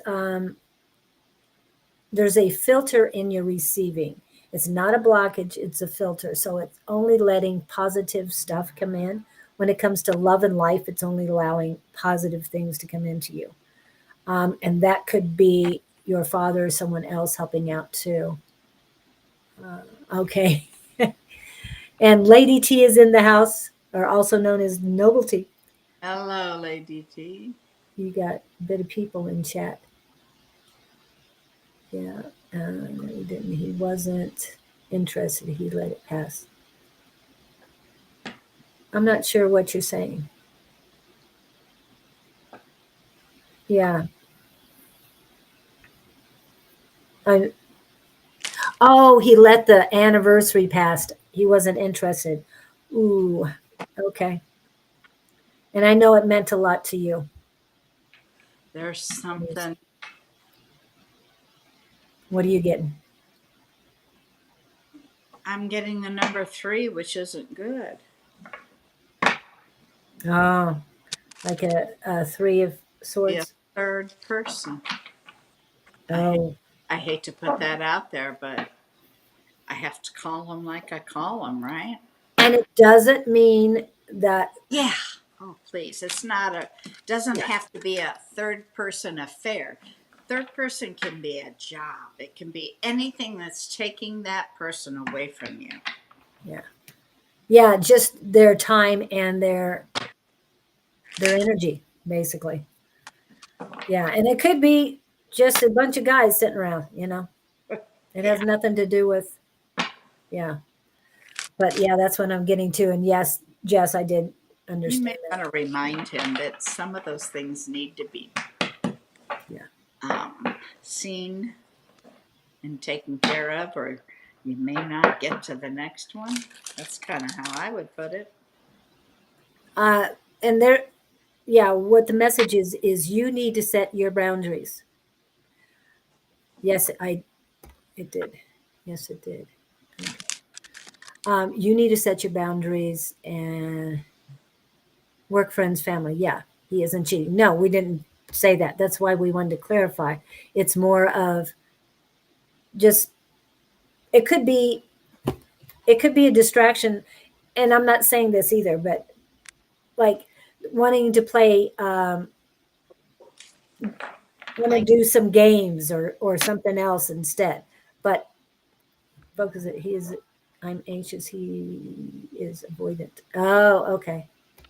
there's a filter in your receiving. It's not a blockage, it's a filter. So, it's only letting positive stuff come in. When it comes to love and life, it's only allowing positive things to come into you. And that could be your father or someone else helping out too. Okay. And Lady T is in the house, or also known as Noble T. Hello, Lady T. You got a bit of people in chat. Yeah, no, he didn't. He wasn't interested. He let it pass. I'm not sure what you're saying. Yeah. I. Oh, he let the anniversary pass. He wasn't interested. Ooh. Okay. And I know it meant a lot to you. There's something. What are you getting? I'm getting the number 3, which isn't good. Oh, like a three of Be a swords. third person. Oh, I hate to put that out there, but I have to call them like I call them, right? and it doesn't mean that. Yeah. Oh, please. It's not a, doesn't Yeah. have to be a third person affair. Third person can be a job. It can be anything that's taking that person away from you. Yeah. Yeah, just their time and their energy, basically. Yeah, and it could be just a bunch of guys sitting around, you know. It has Yeah. nothing to do with, yeah. But yeah, that's what I'm getting to. And yes, Jess, I did You understand may that. want to remind him that some of those things need to be Yeah. seen and taken care of, or you may not get to the next one. That's kind of how I would put it. Uh and there, yeah, what the message is you need to set your boundaries. Yes, it did. Yes, it did. Okay. You need to set your boundaries and work, friends, family. Yeah, he isn't cheating. No, we didn't say that. That's why we wanted to clarify. It's more of just it could be it could be a distraction, and I'm not saying this either, but like wanting to play, want to Like, do some games or something else instead. But focus it. He is. I'm anxious. He is avoidant. Oh, okay.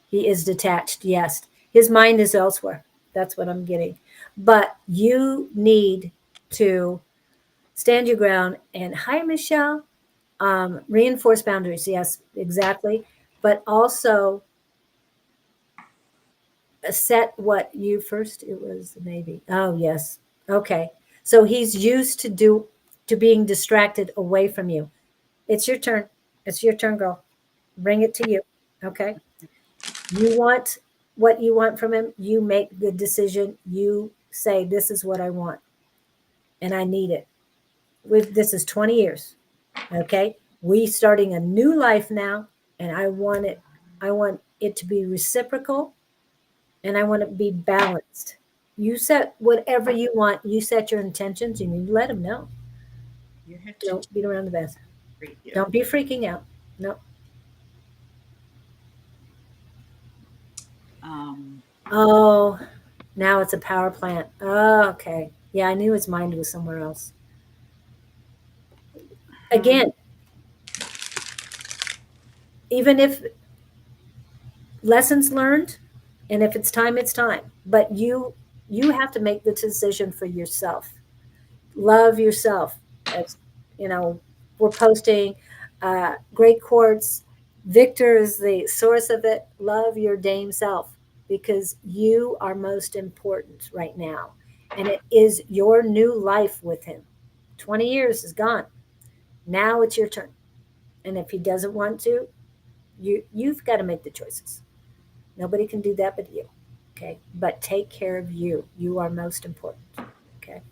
He is detached. Yes, his mind is elsewhere. That's what I'm getting. But you need to stand your ground. And hi, Michelle. Reinforce boundaries. Yes, exactly. But also set what you first. It was maybe. Oh, yes. Okay. So he's used to being distracted away from you. It's your turn. It's your turn, girl. Bring it to you. Okay. You want what you want from him. You make the decision. You say, this is what I want and I need it. This is 20 years. Okay. We starting a new life now. And I want it to be reciprocal and I want it to be balanced. You set whatever you want. You set your intentions and you let him know. you have to Don't beat around the bush. treat you. Don't be freaking out. No. Um, Oh, now it's a power plant. Oh, okay. Yeah, I knew his mind was somewhere else. hmm. Again, even if lessons learned, and if it's time, it's time. But you have to make the decision for yourself. Love yourself. As you know, we're posting. Great quartz. Victor is the source of it. Love your dame self because you are most important right now. And it is your new life with him. 20 years is gone. Now it's your turn. And if he doesn't want to, you've got to make the choices. Nobody can do that but you. Okay. But take care of you. You are most important. Okay.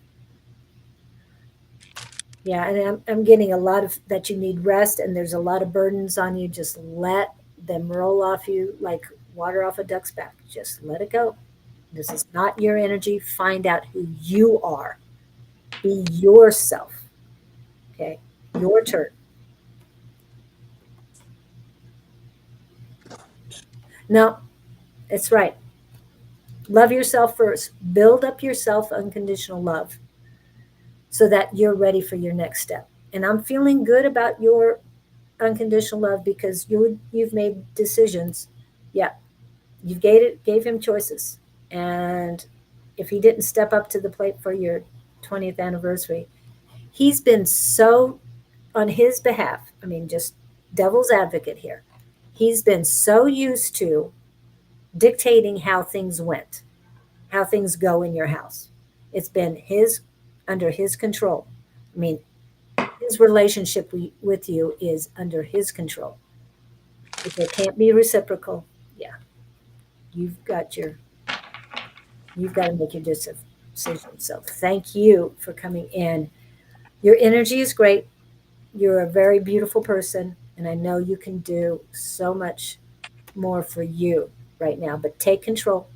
Yeah, and I'm getting a lot of that you need rest, and there's a lot of burdens on you. Just let them roll off you like water off a duck's back. Just let it go. This is not your energy. Find out who you are. Be yourself. Okay, your turn. No, it's right. Love yourself first. Build up your self unconditional love so that you're ready for your next step. And I'm feeling good about your unconditional love because you've made decisions. Yeah, you gave him choices, and if he didn't step up to the plate for your 20th anniversary, he's been so on his behalf. I mean, just devil's advocate here. He's been so used to dictating how things went, how things go in your house. It's been his under his control. I mean, his relationship with you is under his control. If it can't be reciprocal, yeah, you've got your you've got to make your decision. So thank you for coming in. Your energy is great. You're a very beautiful person, and I know you can do so much more for you right now. But take control.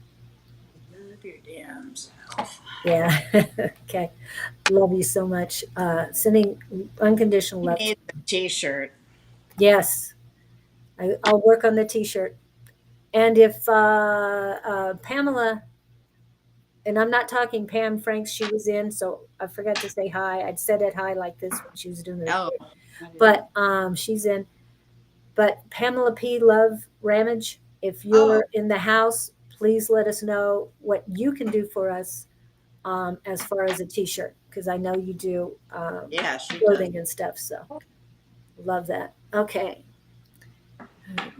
Love your damn self. Yeah. Okay. Love you so much. Sending unconditional He love. needs a t-shirt. Yes. I'll work on the T-shirt. And if Pamela, and I'm not talking Pam Franks, she was in, so I forgot to say hi. I'd said it hi like this when she was doing the Oh, recording. But she's in. But Pamela P. Love Ramage, if oh, you're in the house, please let us know what you can do for us as far as a T-shirt, because I know you do yeah, she does. clothing and stuff. So love that. Okay.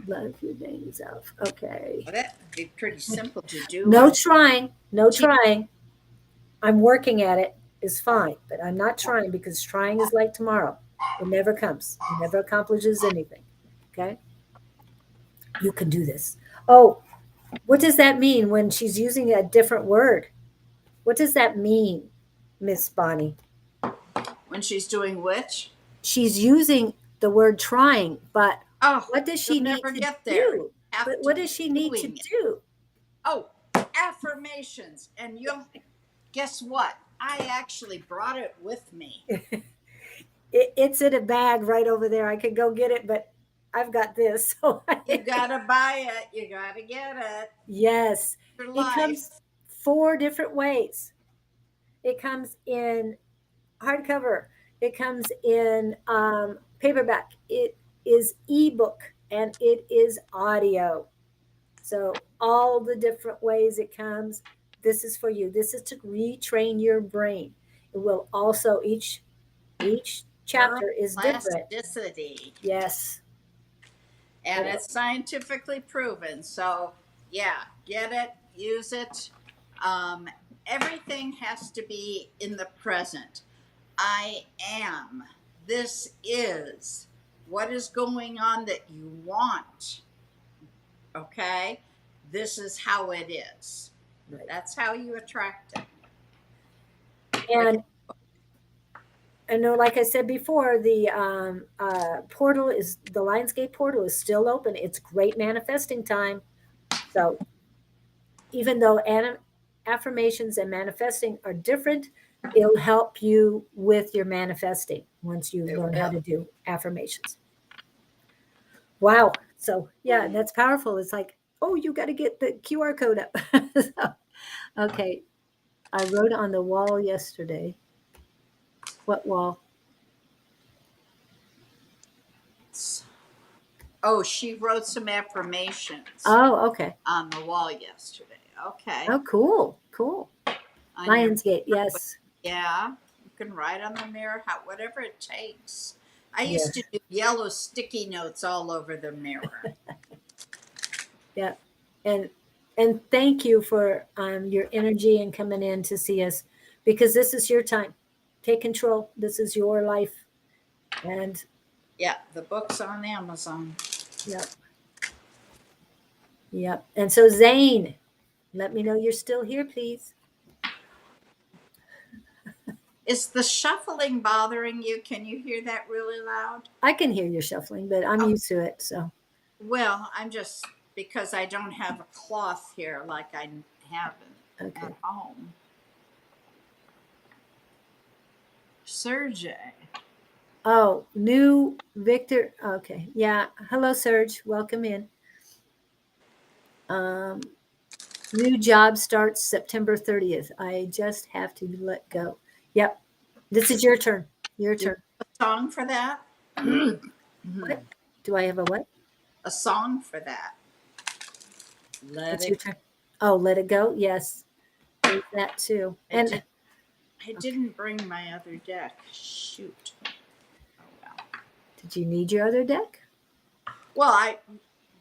Love your names out. Okay. Well, that'd be pretty simple to do. No trying. No T- trying. I'm working at it is fine, but I'm not trying because trying is like tomorrow. It never comes. It never accomplishes anything. Okay? You can do this. Oh, what does that mean when she's using a different word? What does that mean, Miss Bonnie? when she's doing which? She's using the word trying, but Oh, what does you'll she need never to get there. do? But Have to what be does she need to doing it. do? Oh, affirmations. And you'll guess what? I actually brought it with me. It's in a bag right over there. I could go get it, but I've got this. So You gotta buy it. You gotta get it. yes, For it life. comes 4 different ways. It comes in hardcover. It comes in paperback. It is ebook and it is audio. So all the different ways it comes. This is for you. This is to retrain your brain. It will also each chapter is different. Neuroplasticity. Yes. And it's scientifically proven. So, yeah, get it, use it. Um, everything has to be in the present. I am. This is. What is going on that you want? Okay? This is how it is. Right. That's how you attract it. And I know, like I said before, the portal is the Lionsgate portal is still open. It's great manifesting time. So even though affirmations and manifesting are different, it'll help you with your manifesting once you It learn how will. to do affirmations. Wow. So yeah, that's powerful. It's like, oh, you got to get the QR code up. So, okay. I wrote on the wall yesterday. What wall? Oh, she wrote some affirmations Oh, okay. on the wall yesterday. Okay. Oh, cool. Cool. On your Lionsgate. mirror, Yes. yeah, you can write on the mirror, whatever it takes. I Yes. used to do yellow sticky notes all over the mirror. Yeah. And thank you for your energy and coming in to see us, because this is your time. Take control. This is your life. And Yeah, the book's on Amazon. yep. Yep. And so Zane, let me know you're still here, please. Is the shuffling bothering you? Can you hear that really loud? I can hear you shuffling, but I'm used to it. So Well, I'm just because I don't have a cloth here like I have okay. at home. Sergey. Oh, new Victor. Okay. Yeah. Hello, Serge. Welcome in. New job starts September 30th. I just have to let go. Yep. This is your turn. Your Do you turn. have a song for that? What? Do I have a what? A song for that. Let It's it. your turn. Oh, let it go. Yes. There's that too. And I didn't bring my other deck. Shoot. Oh well. did you need your other deck? Well, I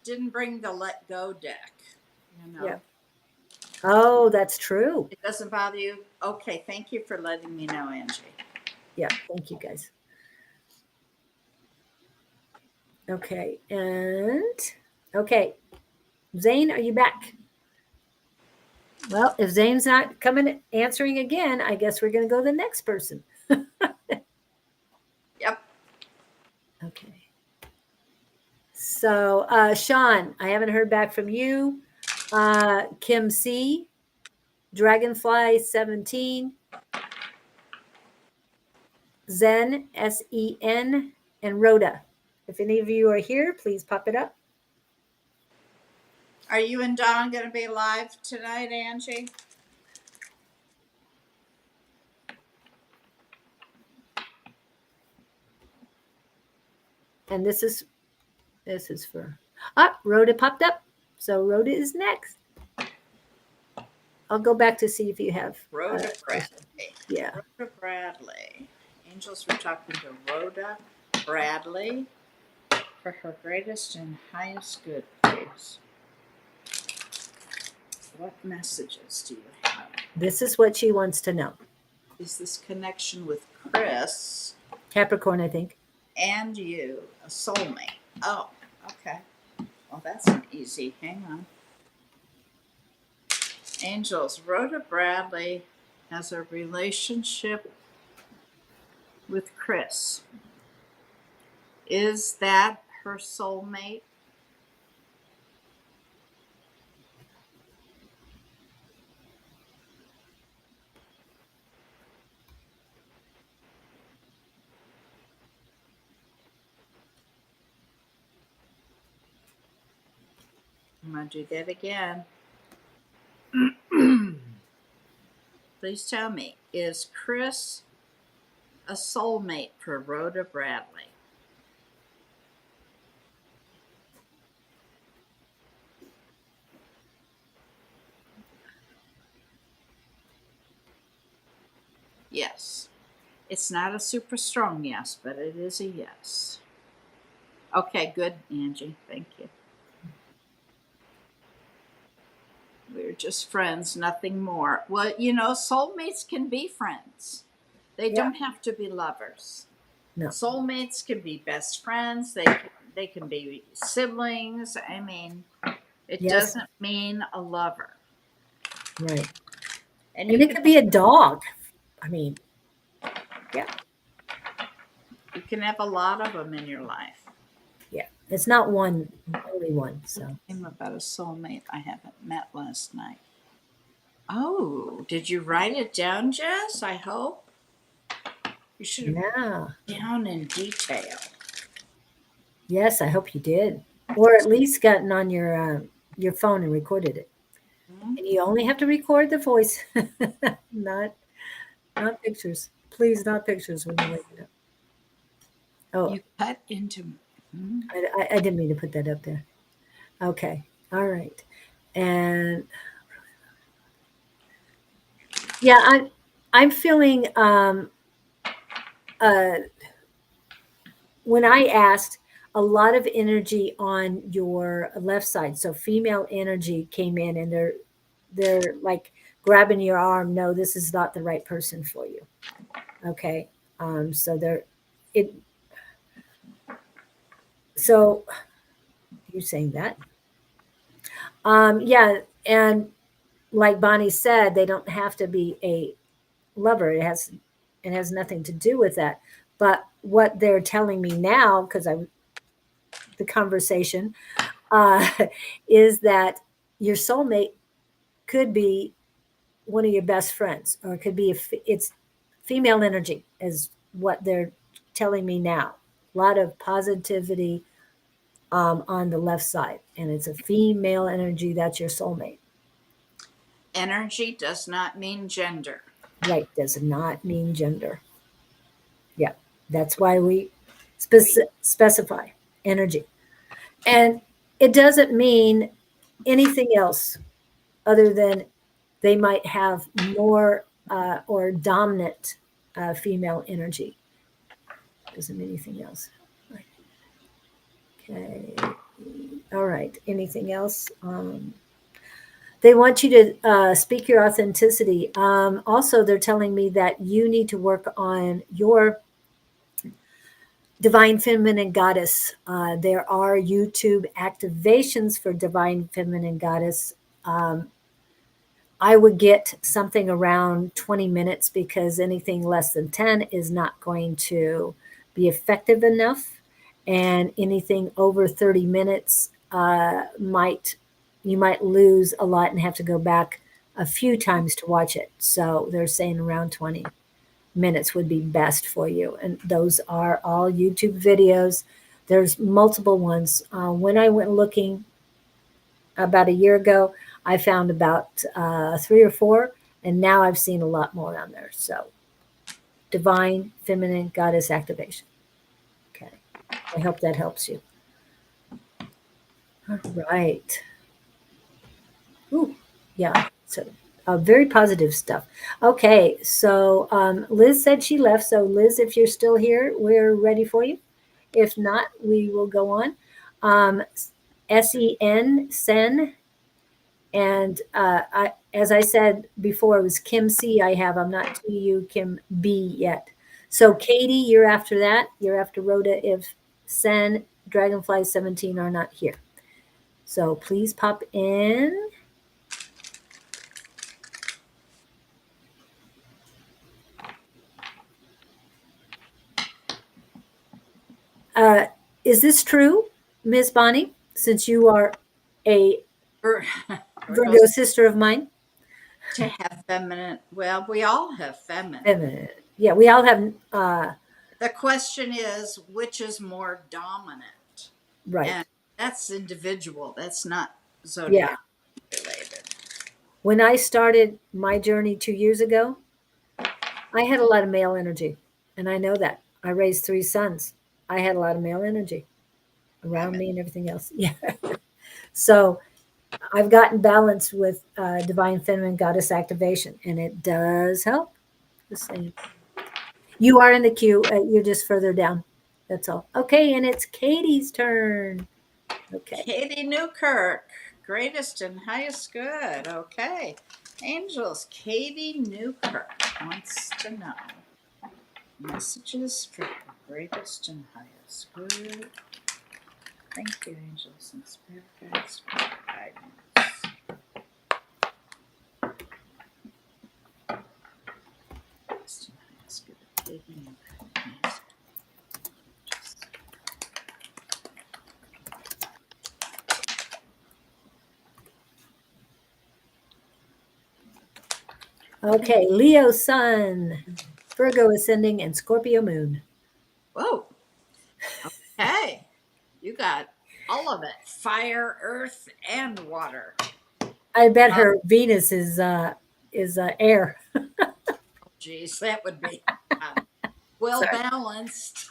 didn't bring the Let Go deck. You know. Yeah. Oh, that's true. It doesn't bother you? Okay, thank you for letting me know, Angie. Yeah. Thank you, guys. Okay. And okay. Zane, are you back? Well, if Zane's not coming answering again, I guess we're going to go to the next person. Yep. Okay. So, Sean, I haven't heard back from you. Kim C, Dragonfly 17, Zen, SEN, and Rhoda. If any of you are here, please pop it up. Are you and Don going to be live tonight, Angie? And this is for Rhoda popped up. So Rhoda is next. I'll go back to see if you have Rhoda Bradley. Yeah. Rhoda Bradley. Angels were talking to Rhoda Bradley for her greatest and highest good, please. What messages do you have? This is what she wants to know. Is this connection with Chris Capricorn, I think. and you a soulmate? Oh, okay. Well, that's an easy. Hang on. Angels, Rhoda Bradley has a relationship with Chris. Is that her soulmate? I'm going to do that again. Please tell me, is Chris a soulmate for Rhoda Bradley? Yes. It's not a super strong yes, but it is a yes. Okay, good, Angie. Thank you. We're just friends, nothing more. Well, you know, soulmates can be friends. They don't have to be lovers. No. Soulmates can be best friends. They can be siblings. I mean, it doesn't mean a lover. Right. And it could be a dog. I mean, yeah. You can have a lot of them in your life. Yeah. It's not one, only one. So. I'm about a soulmate I haven't met last night. Oh, did you write it down, Jess? I hope. You should have written it down in detail. Yes, I hope you did. Or at least gotten on your phone and recorded it. Mm-hmm. And you only have to record the voice, not pictures. Please, not pictures when you wake it up. Oh, you cut into. Mm-hmm. I didn't mean to put that up there. Okay, all right, and yeah, I'm feeling when I asked, a lot of energy on your left side. So female energy came in, and they're like grabbing your arm. No, this is not the right person for you. Okay. So they're it. So you're saying that? Yeah, and like Bonnie said, they don't have to be a lover. It has nothing to do with that. But what they're telling me now, because I the conversation, uh, is that your soulmate could be one of your best friends, or it could be it's female energy is what they're telling me now. A lot of positivity on the left side, and it's a female energy that's your soulmate. Energy does not mean gender. Right, does not mean gender. Yeah, that's why we specify energy. And it doesn't mean anything else other than they might have more or dominant female energy. Doesn't mean anything else. Okay. All right. Anything else? They want you to speak your authenticity. Also, they're telling me that you need to work on your Divine Feminine Goddess. There are YouTube activations for Divine Feminine Goddess. I would get something around 20 minutes because anything less than 10 is not going to be effective enough. And anything over 30 minutes you might lose a lot and have to go back a few times to watch it. So they're saying around 20 minutes would be best for you. And those are all YouTube videos. There's multiple ones. When I went looking about a year ago, I found about 3 or 4, and now I've seen a lot more on there. So, Divine Feminine Goddess Activation. Okay. I hope that helps you. All right. Ooh, yeah. So, very positive stuff. Okay. So, Liz said she left. So, Liz, if you're still here, we're ready for you. If not, we will go on. Sen. And as I said before, it was Kim C. I'm not to you, Kim B yet. So Katie, you're after that. You're after Rhoda if Sen, Dragonfly 17 are not here. So please pop in. Is this true, Miss Bonnie? Since you are a Virgo sister of mine. To have feminine, well, we all have feminine. Feminine. Yeah, we all have. The question is, which is more dominant? Right. And that's individual. That's not zodiac related. When I started my journey 2 years ago, I had a lot of male energy, and I know that. I raised 3 sons. I had a lot of male energy around me and everything else. Yeah. So I've gotten balance with Divine Feminine Goddess Activation, and it does help. The same. You are in the queue. You're just further down. That's all. Okay, and it's Katie's turn. Okay. Katie Newkirk, greatest and highest good. Okay. Angels, Katie Newkirk wants to know messages for her greatest and highest good. Thank you, angels and spirit guides, for your guidance. Greatest and highest good. Katie Newkirk. Okay, Leo Sun, Virgo Ascending, and Scorpio Moon. Whoa. Okay. You got all of it. Fire, earth, and water. I bet her Venus is air. Geez, that would be well balanced.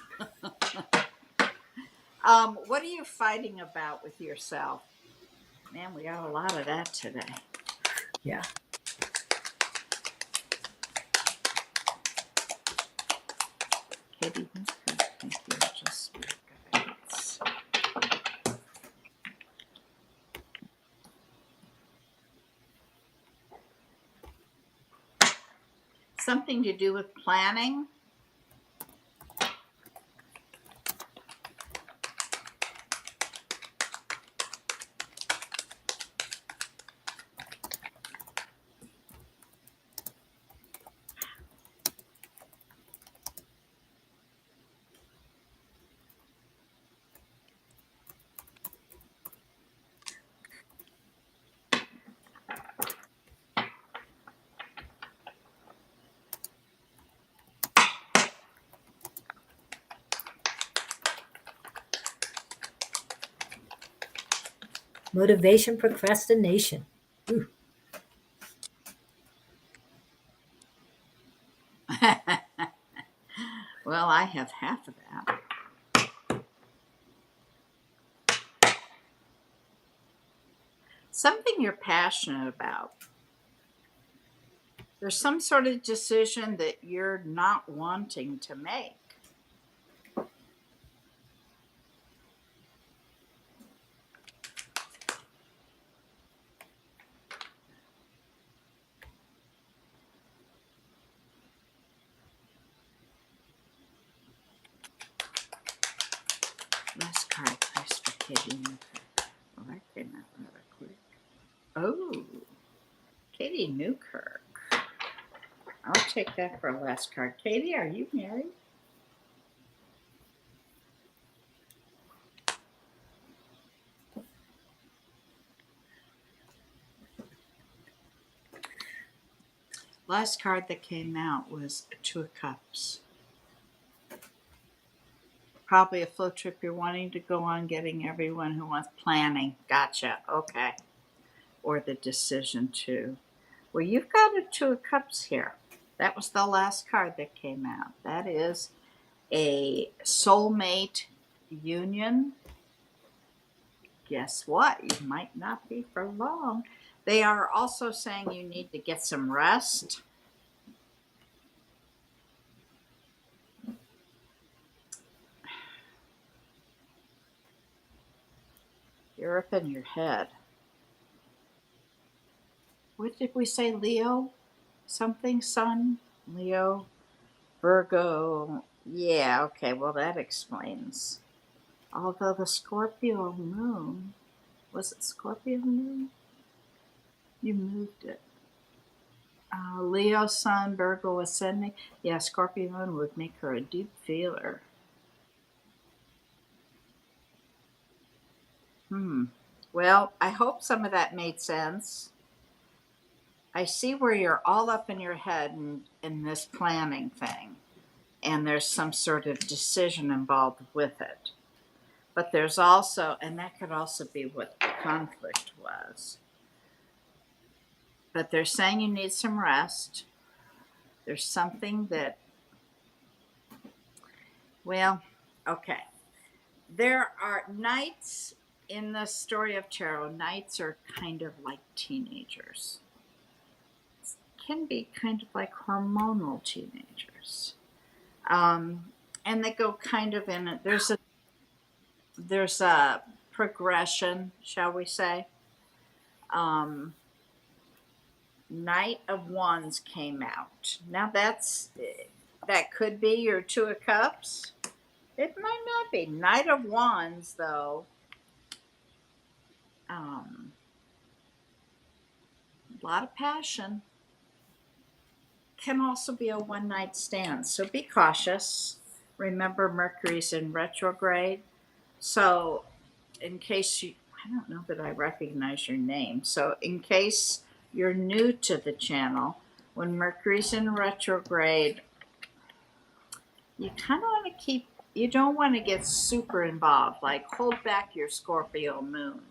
What are you fighting about with yourself? Man, we got a lot of that today. Yeah. Katie, thank you. Just something to do with planning? Motivation, procrastination. Ooh. Well, I have half of that. Something you're passionate about. There's some sort of decision that you're not wanting to make. Last card, please, for Katie. Well, that came out rather quick. Oh, Katie Newkirk. I'll take that for a last card. Katie, are you married? Last card that came out was a Two of Cups. Probably a flow trip you're wanting to go on, getting everyone who wants planning. Gotcha. Okay. Or the decision to. Well, you've got a Two of Cups here. That was the last card that came out. That is a soulmate union. Guess what? You might not be for long. They are also saying you need to get some rest. You're up in your head. What did we say, Leo? Something, Sun? Leo? Virgo? Yeah, okay, well, that explains. Although the Scorpio moon, was it Scorpio moon? You moved it. Leo, Sun, Virgo ascending. Yeah, Scorpio moon would make her a deep feeler. Well, I hope some of that made sense. I see where you're all up in your head in this planning thing, and there's some sort of decision involved with it. But there's also, and that could also be what the conflict was. But they're saying you need some rest. There's something that, well, okay. There are knights in the story of tarot. Knights are kind of like teenagers. Can be kind of like hormonal teenagers. And they go kind of in it. There's a progression, shall we say. Knight of Wands came out. Now that could be your Two of Cups. It might not be. Knight of Wands, though. A lot of passion. Can also be a one night stand. So be cautious. Remember, Mercury's in retrograde. So, in case I don't know that I recognize your name. So, in case you're new to the channel, when Mercury's in retrograde, you kind of want to you don't want to get super involved. Like, hold back your Scorpio moon,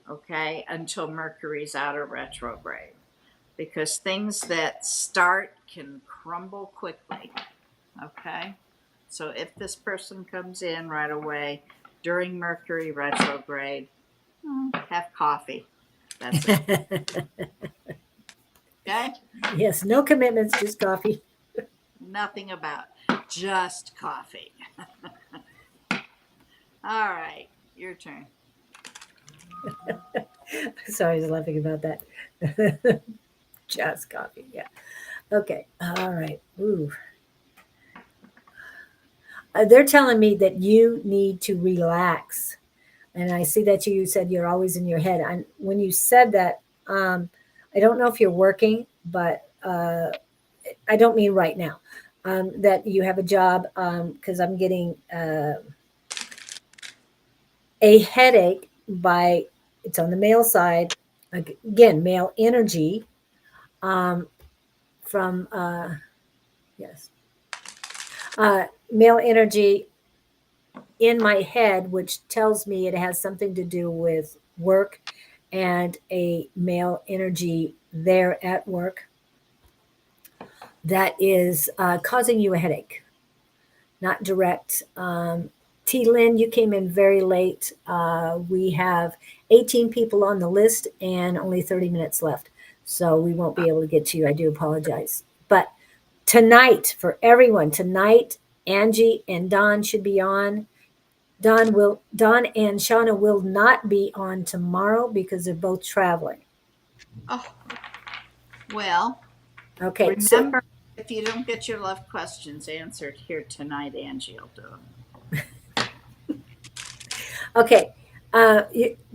okay, until Mercury's out of retrograde. Because things that start can crumble quickly, okay? So if this person comes in right away during Mercury retrograde, have coffee. That's it. Okay? Yes, no commitments, just coffee. Nothing about just coffee. All right, your turn. Sorry, I was laughing about that. Just coffee, yeah. Okay. All right. Ooh. They're telling me that you need to relax. And I see that you said you're always in your head. And when you said that, I don't know if you're working, but I don't mean right now. That you have a job, because I'm getting a headache by, it's on the male side. Again, male energy, um, from, yes, male energy in my head, which tells me it has something to do with work and a male energy there at work that is causing you a headache. Not direct. T. Lynn, you came in very late. We have 18 people on the list and only 30 minutes left. So we won't be able to get to you. I do apologize. But tonight, for everyone, tonight, Angie and Don should be on. Don and Shauna will not be on tomorrow because they're both traveling. Oh, well, Okay, so remember, if you don't get your love questions answered here tonight, Angie will do them. okay,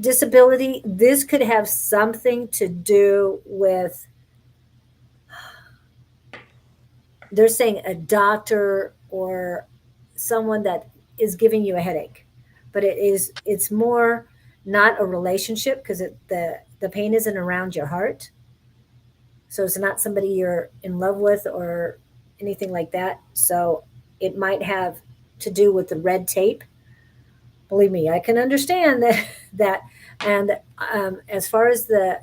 disability. This could have something to do with. They're saying a doctor or someone that is giving you a headache, but it's more not a relationship because the pain isn't around your heart. So it's not somebody you're in love with or anything like that. So it might have to do with the red tape. Believe me, I can understand that. that. And as far as the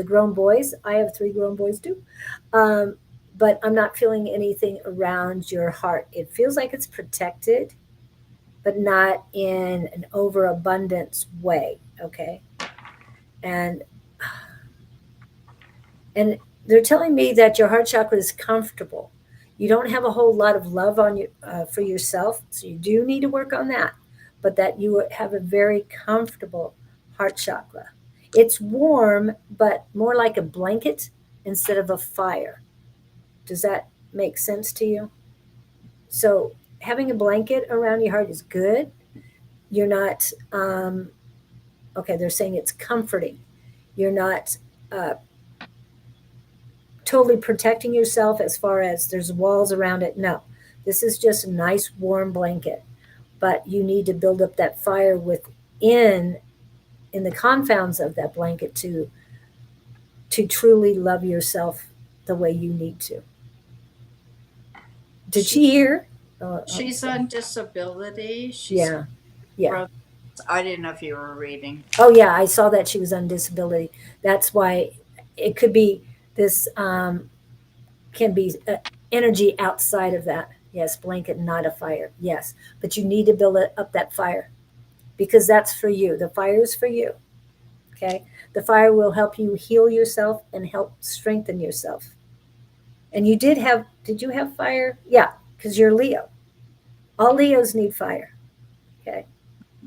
grown boys, I have three grown boys too. Um, but I'm not feeling anything around your heart. It feels like it's protected, but not in an overabundance way. Okay, and and they're telling me that your heart chakra is comfortable. You don't have a whole lot of love on you for yourself, so you do need to work on that. But that you have a very comfortable heart chakra. It's warm, but more like a blanket instead of a fire. Does that make sense to you? So having a blanket around your heart is good. You're not okay. They're saying it's comforting. You're not uh, totally protecting yourself as far as there's walls around it. No, this is just a nice warm blanket. But you need to build up that fire within in the confounds of that blanket to truly love yourself the way you need to. Did She, she hear? she's Okay. on disability. She's Yeah, yeah. broke. I didn't know if you were reading. Oh yeah, I saw that she was on disability. That's why it could be this can be energy outside of that. Yes, blanket, not a fire. Yes, but you need to build up that fire because that's for you. The fire is for you. Okay, the fire will help you heal yourself and help strengthen yourself. And you did have? Did you have fire? Yeah, because you're Leo. All Leos need fire. Okay,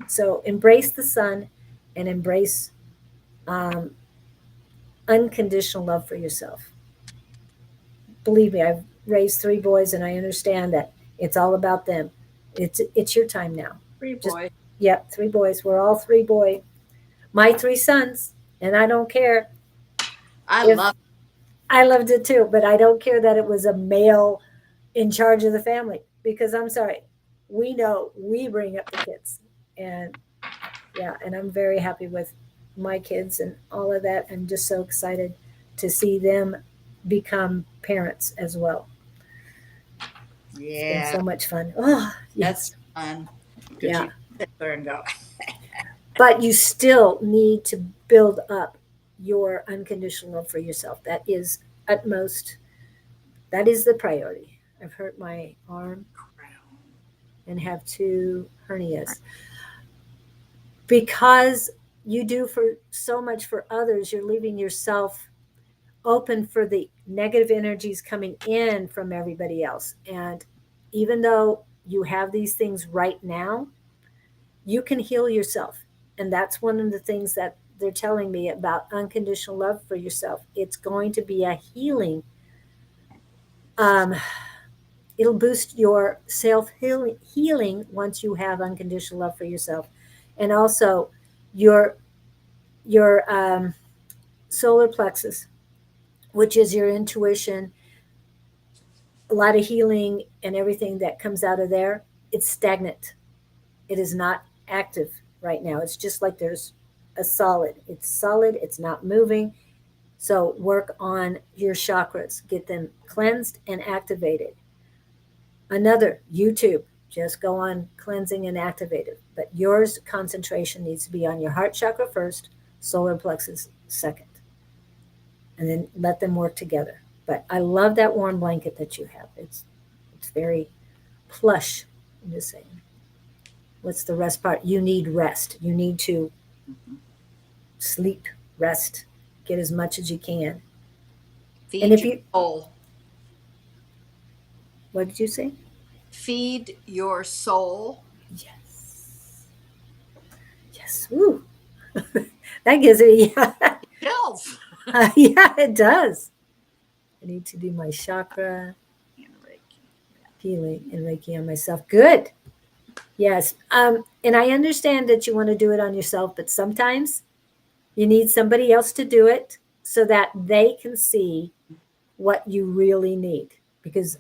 so embrace the sun and embrace um, unconditional love for yourself. Believe me, I've raised three boys and I understand that it's all about them. It's your time now. Free Just boy. yep, three boys. We're all three boy. My three sons, and I don't care I if love. I loved it too, but I don't care that it was a male in charge of the family because I'm sorry, we know we bring up the kids, and yeah, and I'm very happy with my kids and all of that. I'm just so excited to see them become parents as well. It's been Yeah, so much fun. Oh, that's yes. fun. Because Yeah. you sit there and go, But you still need to build up your unconditional love for yourself. That is utmost, that is the priority. I've hurt my arm and have two hernias. Because you do for so much for others, you're leaving yourself open for the negative energies coming in from everybody else. And even though you have these things right now, you can heal yourself. And that's one of the things that they're telling me about unconditional love for yourself. It's going to be a healing Um, it'll boost your self healing once you have unconditional love for yourself, and also your your solar plexus, which is your intuition, a lot of healing and everything that comes out of there. It's stagnant. It is not active right now. It's just like there's a solid. It's solid. It's not moving. So work on your chakras, get them cleansed and activated. Another YouTube, just go on cleansing and activated. But yours concentration needs to be on your heart chakra first, solar plexus second, and then let them work together. But I love that warm blanket that you have. It's very plush. I'm just saying. What's the rest part? You need rest. You need to sleep, rest, get as much as you can. And Feed if your you, soul. what did you say? Feed your soul. Yes. Yes. Woo. That gives me, Chills. yeah, it does. I need to do my chakra And Reiki. healing and Reiki on myself. Good. Yes. And I understand that you want to do it on yourself, but sometimes you need somebody else to do it so that they can see what you really need. Because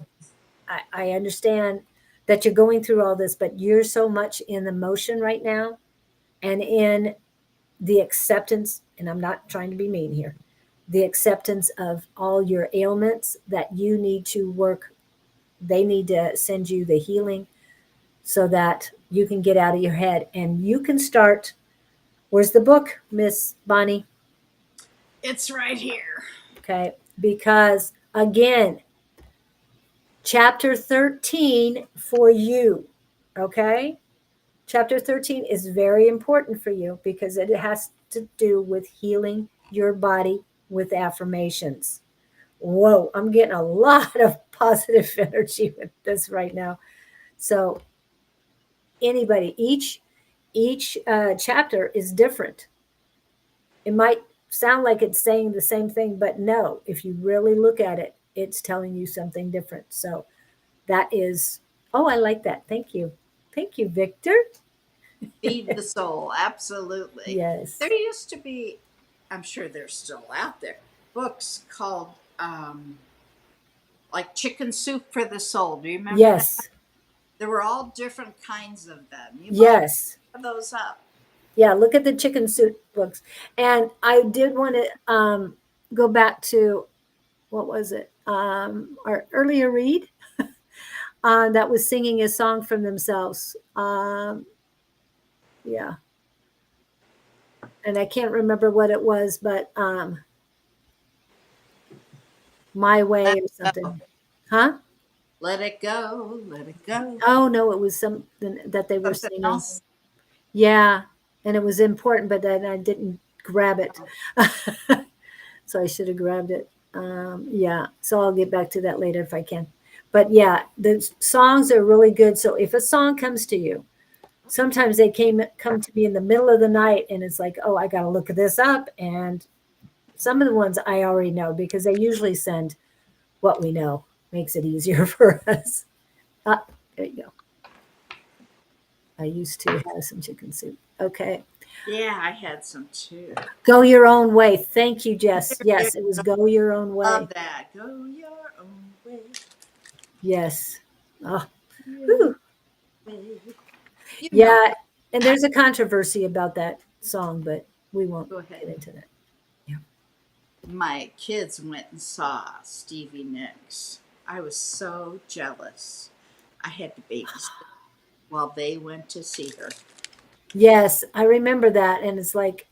I understand that you're going through all this, but you're so much in the motion right now and in the acceptance, and I'm not trying to be mean here, the acceptance of all your ailments that you need to work. They need to send you the healing so that you can get out of your head and you can start. Where's the book, Miss Bonnie? It's right here. Okay. Because again, chapter 13 for you. Okay. Chapter 13 is very important for you because it has to do with healing your body with affirmations. Whoa, I'm getting a lot of positive energy with this right now. So anybody, each chapter is different. It might sound like it's saying the same thing, but no, if you really look at it, it's telling you something different. So that is, oh, I like that. Thank you. Thank you, Victor. Feed the soul. Absolutely. Yes. There used to be, I'm sure they're still out there, books called like Chicken Soup for the Soul. Do you remember that? Yes. There were all different kinds of them. You might Yes. have those up. Yeah. Look at the chicken soup books. And I did want to go back to what was it? Our earlier read that was singing a song from themselves. Yeah. And I can't remember what it was, but My Let Way or it go. something. Huh? Let it go. Let it go. Oh, no, it was something that they were Something singing. else. Yeah. And it was important, but then I didn't grab it. So I should have grabbed it. Yeah. So I'll get back to that later if I can. But yeah, the songs are really good. So if a song comes to you, sometimes they come to me in the middle of the night and it's like, oh, I got to look this up. And some of the ones I already know because they usually send what we know, makes it easier for us. Ah, there you go. I used to have some chicken soup. Okay. Yeah, I had some too. Go your own way. Thank you, Jess. Yes, it was go your own way. Love that. Go your own way. Yes. Oh, Your whew. way. You know, Yeah. And there's a controversy about that song, but we won't go ahead. get into that. Yeah. My kids went and saw Stevie Nicks. I was so jealous. I had to babysit while they went to see her. Yes, I remember that. And it's like,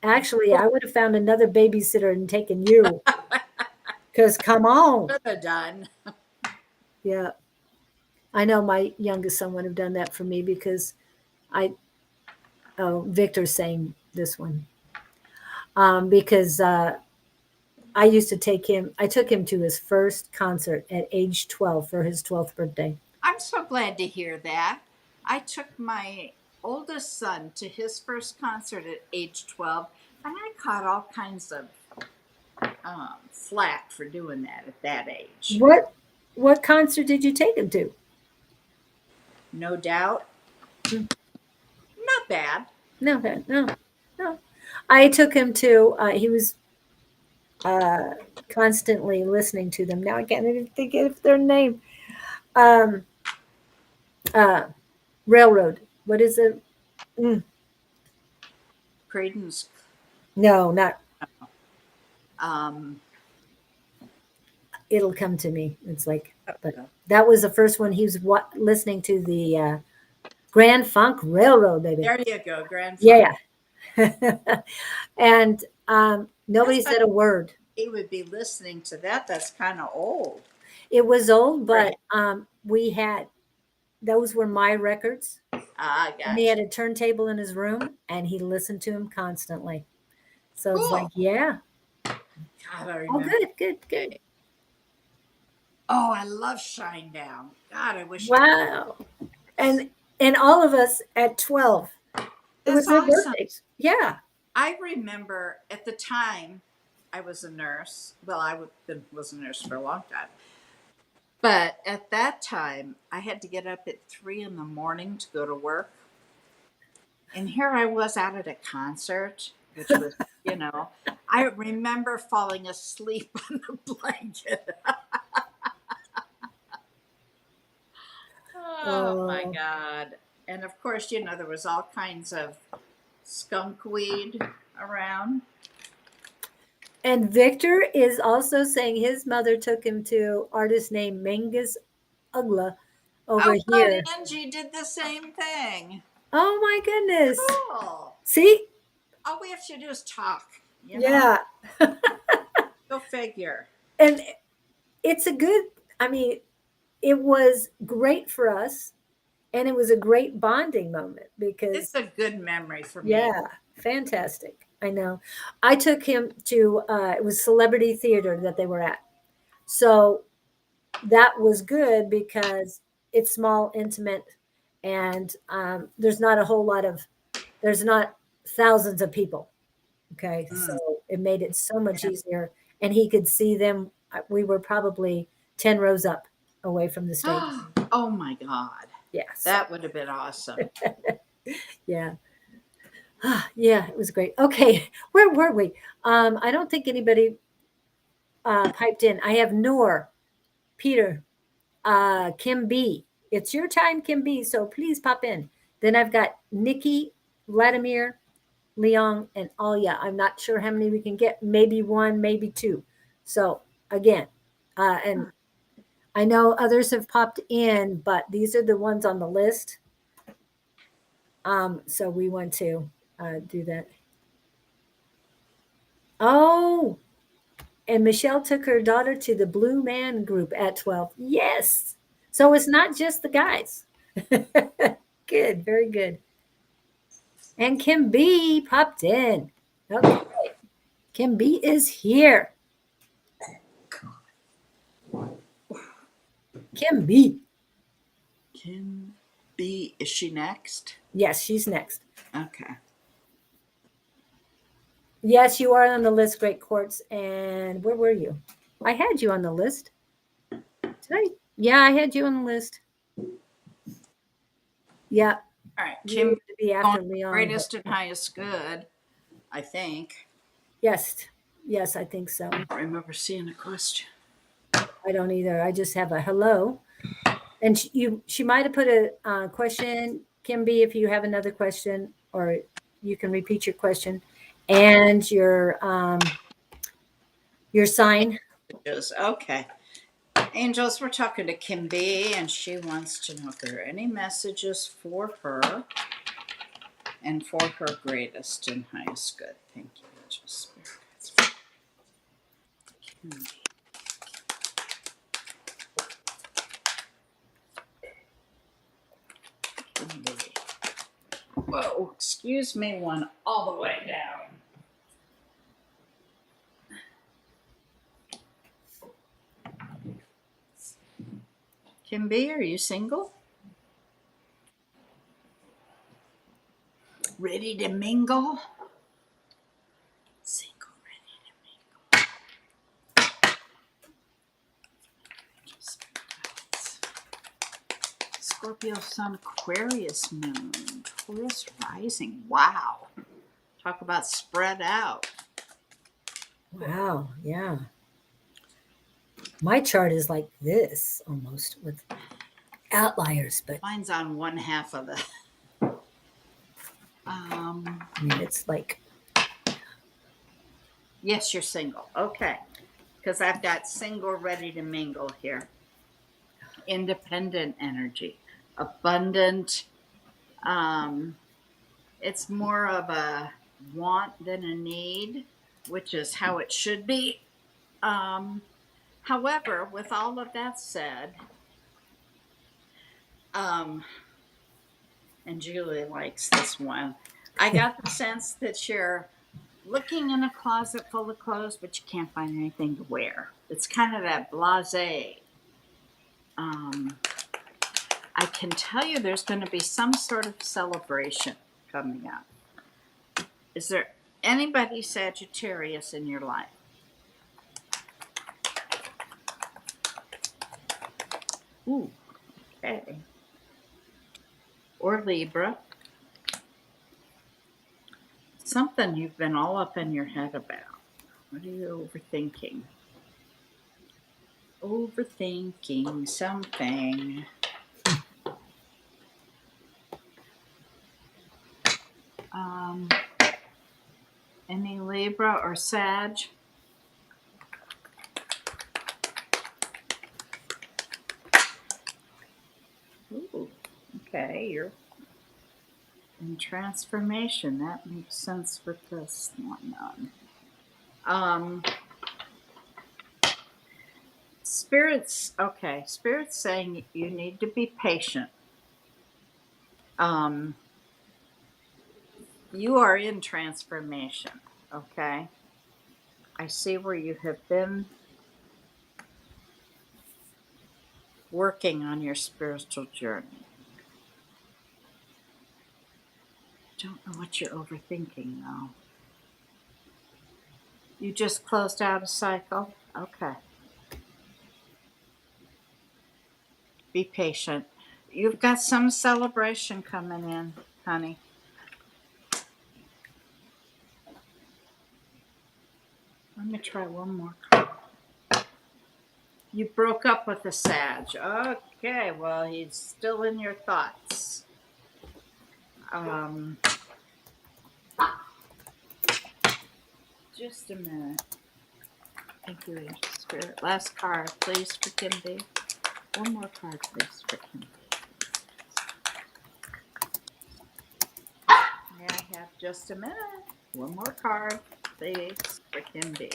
actually, I would have found another babysitter and taken you. Because come on. Should have done. Yeah. I know my youngest son would have done that for me because I, oh, Victor's saying this one. Because I used to I took him to his first concert at age 12 for his 12th birthday. I'm so glad to hear that. I took my oldest son to his first concert at age 12, and I caught all kinds of flack for doing that at that age. What concert did you take him to? No doubt. Not bad. No, no. I took him to. He was constantly listening to them. Now I can't even think of their name. Um, Railroad. What is it? Mm, Credence. no, not. Um, It'll come to me. It's like, but that was the first one. He was listening to the Grand Funk Railroad, baby. there you go, Grand Yeah. And nobody said a word. He would be listening to that. That's kind of old. It was old, but we had those were my records. I got And he had a turntable in his room, and he listened to him constantly. So Cool. it's like, yeah. God, I Oh, remember. good. Oh, I love Shine Down. God, I wish. Wow. And all of us at 12. It was That's their awesome. birthdays. Yeah. I remember at the time I was a nurse. Well, was a nurse for a long time. But at that time, I had to get up at 3 a.m. to go to work. And here I was out at a concert, which was, I remember falling asleep on the blanket. Oh my God. And of course, there was all kinds of skunk weed around. And Victor is also saying his mother took him to artist named Menges Ugla over here. Angie did the same thing. Oh my goodness. Cool. See? All we have to do is talk. Yeah. Go figure. And it's it was great for us. And it was a great bonding moment because it's a good memory for me. Yeah, fantastic. I know. I took him to it was Celebrity Theater that they were at. So that was good because it's small, intimate, and there's not thousands of people. Okay. So it made it so much easier. And he could see them. We were probably 10 rows up away from the stage. Oh my God. Yes. That would have been awesome. Yeah. Yeah, it was great. Okay, where were we? I don't think anybody piped in. I have Noor, Peter, Kim B. It's your time, Kim B. So please pop in. Then I've got Nikki, Vladimir, Leon, and Alia. I'm not sure how many we can get. Maybe one, maybe two. So again, and I know others have popped in, but these are the ones on the list. So we want to do that. Oh, and Michelle took her daughter to the Blue Man group at 12. Yes. So it's not just the guys. Good. Very good. And Kim B popped in. Okay. Kim B is here. Kim B. Kim B. Is she next? Yes, she's next. Okay. Yes, you are on the list, Great Courts. And where were you? I had you on the list. Did I? Yeah, I had you on the list. Yeah. All right. You Kim need to be after Leon. Greatest and highest good, I think. Yes. Yes, I think so. I don't remember seeing a question. I don't either. I just have a hello. And she might have put a question, Kim B, if you have another question, or you can repeat your question and your sign. Okay. Angels, we're talking to Kim B, and she wants to know if there are any messages for her and for her greatest and highest good. Thank you, Angel Spirits. Kim B. Kim B. Whoa, excuse me, one all the way down. Kim B, are you single? Ready to mingle? Single, ready to mingle. Scorpio Sun, Aquarius Moon, Taurus Rising. Wow. Talk about spread out. Wow. Yeah. My chart is like this almost with outliers, but Mine's on one half of the. I mean, it's like, Yes, you're single. Okay. Because I've got single ready to mingle here. Independent energy, abundant. It's more of a want than a need, which is how it should be. However, with all of that said, and Julie likes this one, I got the sense that you're looking in a closet full of clothes, but you can't find anything to wear. It's kind of that blasé. I can tell you there's going to be some sort of celebration coming up. Is there anybody Sagittarius in your life? Ooh, okay. Or Libra. Something you've been all up in your head about. What are you overthinking? Overthinking something. Any Libra or Sag? Ooh, okay, you're in transformation. That makes sense with this one on. Spirits, okay. Spirits saying you need to be patient. You are in transformation, okay? I see where you have been working on your spiritual journey. Don't know what you're overthinking, though. You just closed out a cycle? Okay. Be patient. You've got some celebration coming in, honey. Let me try one more card. You broke up with the Sag. Okay, well, he's still in your thoughts. Just a minute. Thank you, Angel Spirit. Last card, please, for Kimby. One more card, please, for Kimby. May I have just a minute? One more card, please, for Kimby.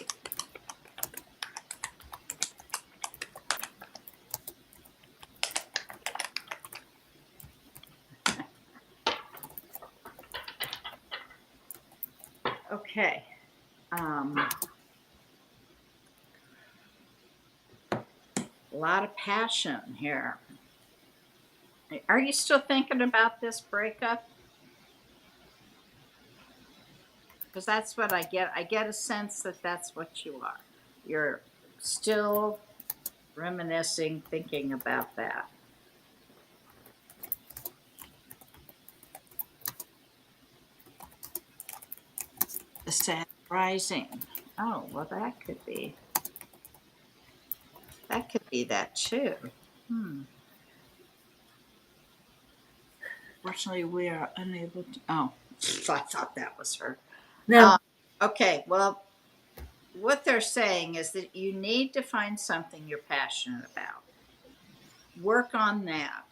Okay. A lot of passion here. Are you still thinking about this breakup? Because that's what I get. I get a sense that that's what you are. You're still reminiscing, thinking about that. The Sag rising. Oh, well, that could be. That could be that too. Fortunately, we are unable to. Oh, I thought that was her. no. Okay, well, what they're saying is that you need to find something you're passionate about. Work on that.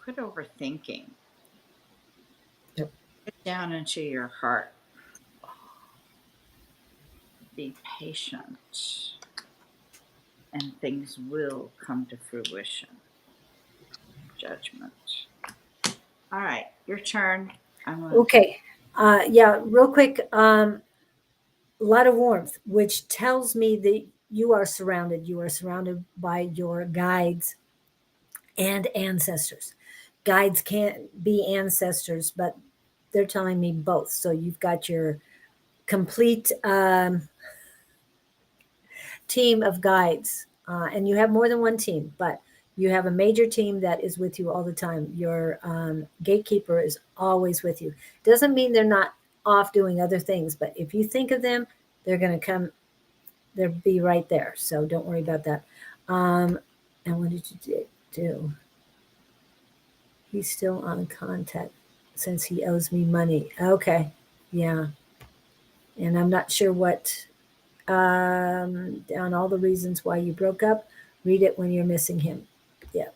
Quit overthinking. Yep. Get down into your heart. Be patient. And things will come to fruition. Judgment. All right, your turn. Okay. Yeah, real quick. A lot of warmth, which tells me that you are surrounded. You are surrounded by your guides and ancestors. Guides can't be ancestors, but they're telling me both. So you've got your complete team of guides And you have more than one team, but you have a major team that is with you all the time. Your gatekeeper is always with you. Doesn't mean they're not off doing other things, but if you think of them, they're going to come. They'll be right there. So don't worry about that. Um, and what did you do? He's still on contact since he owes me money. Okay, yeah, and I'm not sure what on all the reasons why you broke up. Read it when you're missing him. Yeah.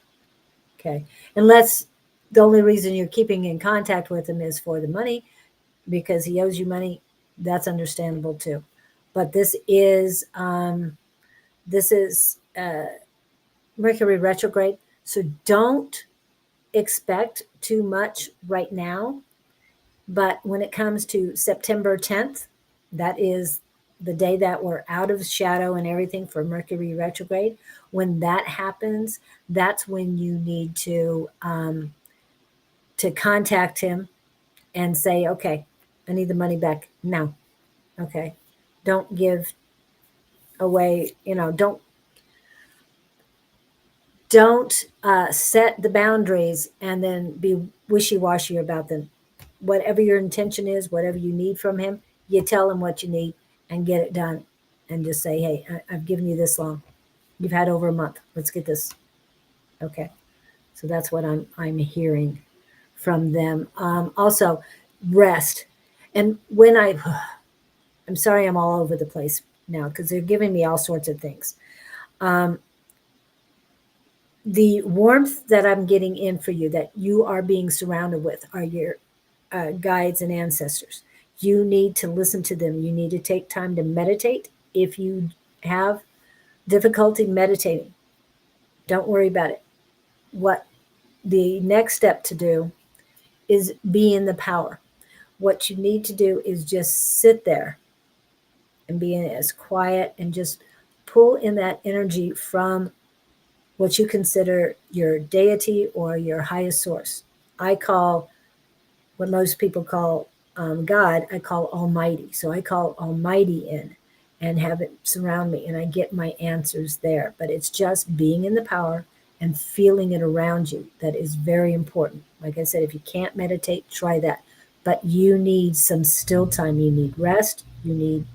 Okay. Unless the only reason you're keeping in contact with him is for the money because he owes you money, that's understandable too. But this is Mercury retrograde, so don't expect too much right now. But when it comes to September 10th, that is the day that we're out of shadow and everything for Mercury retrograde. When that happens, that's when you need to contact him and say, okay, I need the money back now. Okay. Don't give away, don't set the boundaries and then be wishy-washy about them. Whatever your intention is, whatever you need from him, you tell him what you need and get it done. And just say, hey, I've given you this long. You've had over a month. Let's get this. Okay. So that's what I'm hearing from them. Also, rest. And when I'm sorry, I'm all over the place now because they're giving me all sorts of things. Um, the warmth that I'm getting in for you, that you are being surrounded with, are your guides and ancestors. You need to listen to them. You need to take time to meditate. If you have difficulty meditating, don't worry about it. What the next step to do is be in the power. What you need to do is just sit there and be as quiet and just pull in that energy from what you consider your deity or your highest source. I call what most people call God, I call Almighty. So I call Almighty in and have it surround me, and I get my answers there. But it's just being in the power and feeling it around you that is very important. Like I said, if you can't meditate, try that. But you need some still time. You need rest. You need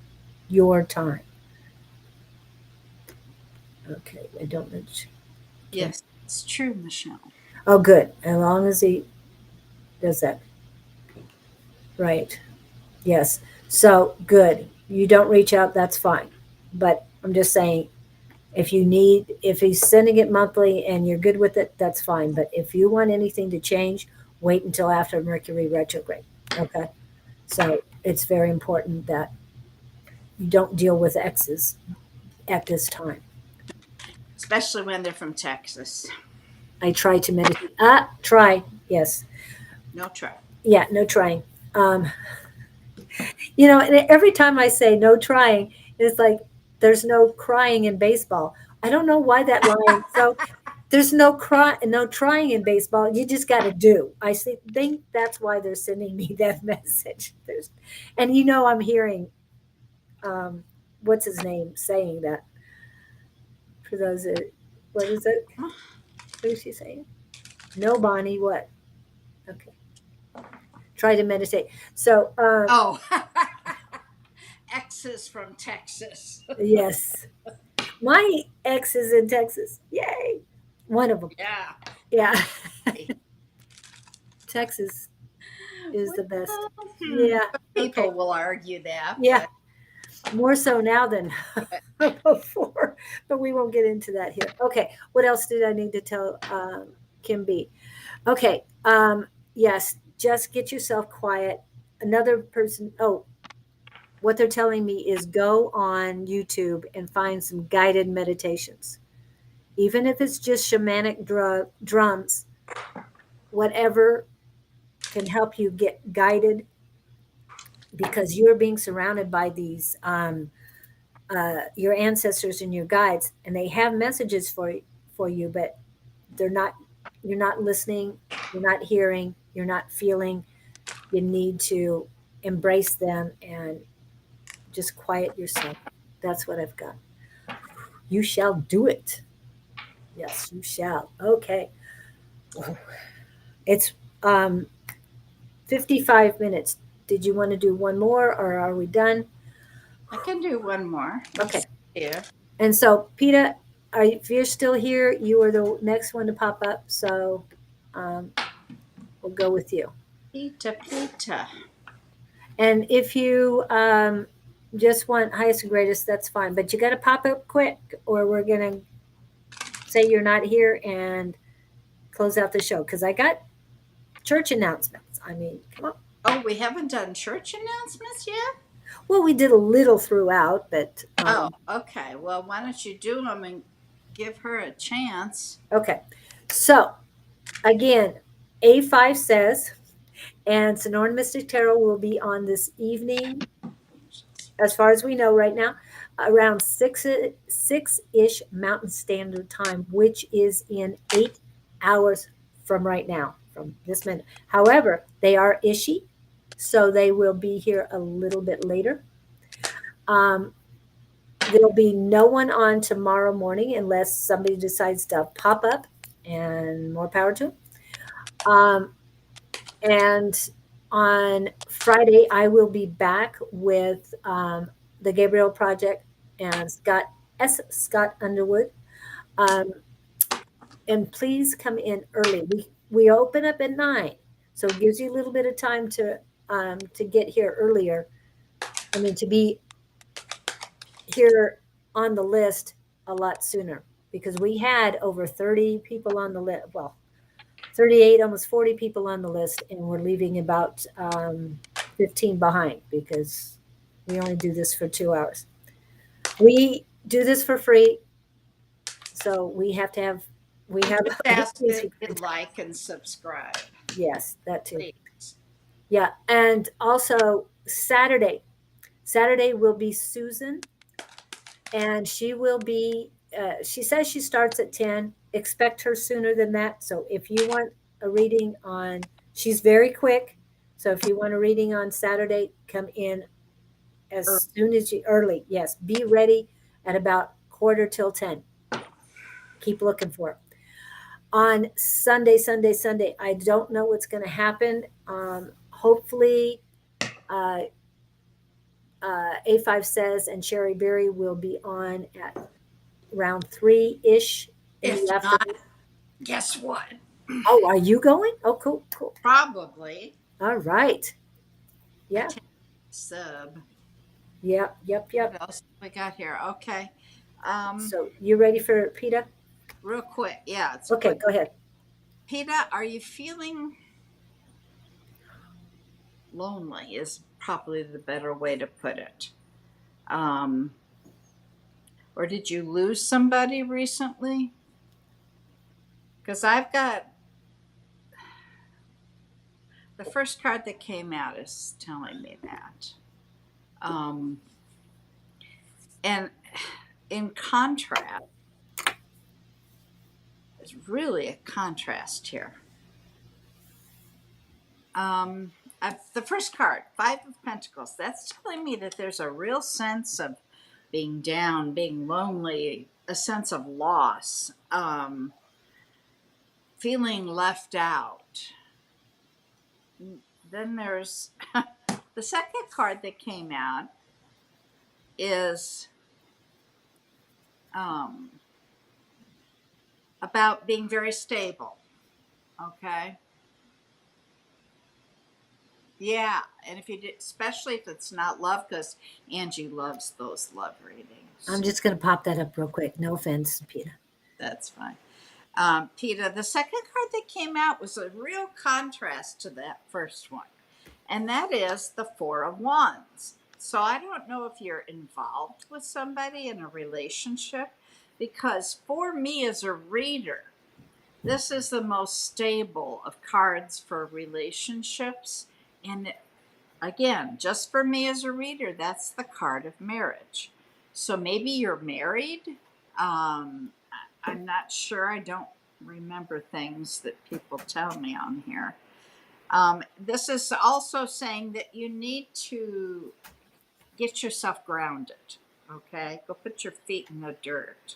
your time. Okay, I don't know. Yes, it's true, Michelle. Oh, good. As long as he does that. Right. Yes. So good. You don't reach out, that's fine. But I'm just saying, if he's sending it monthly and you're good with it, that's fine. But if you want anything to change, wait until after Mercury retrograde. Okay. So it's very important that you don't deal with exes at this time. Especially when they're from Texas. I try to meditate. Yes. No try. Yeah, no trying. Um, and every time I say no trying, it's like there's no crying in baseball. I don't know why that line. So there's no trying in baseball. You just got to do. Think that's why they're sending me that message. And I'm hearing, um, what's his name saying that. For those that, what is it? What is she saying? No, Bonnie. What? Okay. Try to meditate. So, Oh, exes from Texas. yes. My ex is in Texas. Yay. One of them. Yeah. Yeah. Texas is the best. Yeah. People Okay. will argue that. Yeah. More so now than before, but we won't get into that here. Okay. What else did I need to tell Kim B? Okay. Yes. Just get yourself quiet. Another person. Oh, what they're telling me is go on YouTube and find some guided meditations. Even if it's just shamanic drums, whatever can help you get guided, because you're being surrounded by these your ancestors and your guides, and they have messages for you, but they're not. You're not listening. You're not hearing. You're not feeling. You need to embrace them and just quiet yourself. That's what I've got. You shall do it. Yes, you shall. Okay. It's 55 minutes. Did you want to do one more or are we done? I can do one more. Okay. Yeah. And so, Peter, if you're still here, you are the next one to pop up. So um, we'll go with you. Pita, pita. And if you just want highest and greatest, that's fine. But you got to pop up quick, or we're going to say you're not here and close out the show. Because I got church announcements. I mean, come on. Oh, we haven't done church announcements yet? Well, we did a little throughout, but Oh, okay. Well, why don't you do them and give her a chance? okay. So again, A5 says, and Sonoran Mystic Tarot will be on this evening, as far as we know right now, around six-ish Mountain Standard Time, which is in 8 hours from right now, from this minute. However, they are Ishi, so they will be here a little bit later. There'll be no one on tomorrow morning unless somebody decides to pop up, and more power to them. And on Friday, I will be back with the Gabriel Project and Scott Underwood. And please come in early. We open up at 9, so it gives you a little bit of time to get here earlier. I mean, to be here on the list a lot sooner, because we had over 30 people on the list. Well, 38, almost 40 people on the list, and we're leaving about 15 behind because we only do this for 2 hours. We do this for free, so we have Just ask that you like and subscribe. Yes, that too. Please. Yeah, and also Saturday will be Susan, and she will be. She says she starts at 10. Expect her sooner than that. So if you want a reading on, she's very quick. So if you want a reading on Saturday, come in as soon as you early. Yes, be ready at about 9:45. Keep looking for it. On Sunday, I don't know what's going to happen. Hopefully, A5 says, and Sherry Berry will be on at around 3-ish in If the not, afternoon. guess what? Oh, are you going? Oh, cool. Probably. All right. Yeah. Sub. Yep. What else we got here? Okay. So you ready for PETA? Real quick. Yeah. It's Okay, quick. go ahead. PETA, are you feeling lonely is probably the better way to put it. Or did you lose somebody recently? Because I've got the first card that came out is telling me that. And in contrast, there's really a contrast here. The first card, Five of Pentacles, that's telling me that there's a real sense of being down, being lonely, a sense of loss, feeling left out. Then there's the second card that came out is about being very stable. Okay. Yeah, and if you did, especially if it's not love, because Angie loves those love readings. I'm just going to pop that up real quick. No offense, PETA. That's fine. PETA, the second card that came out was a real contrast to that first one, and that is the Four of Wands. So I don't know if you're involved with somebody in a relationship, because for me as a reader, this is the most stable of cards for relationships. And again, just for me as a reader, that's the card of marriage. So maybe you're married. I'm not sure. I don't remember things that people tell me on here. This is also saying that you need to get yourself grounded. Okay, go put your feet in the dirt.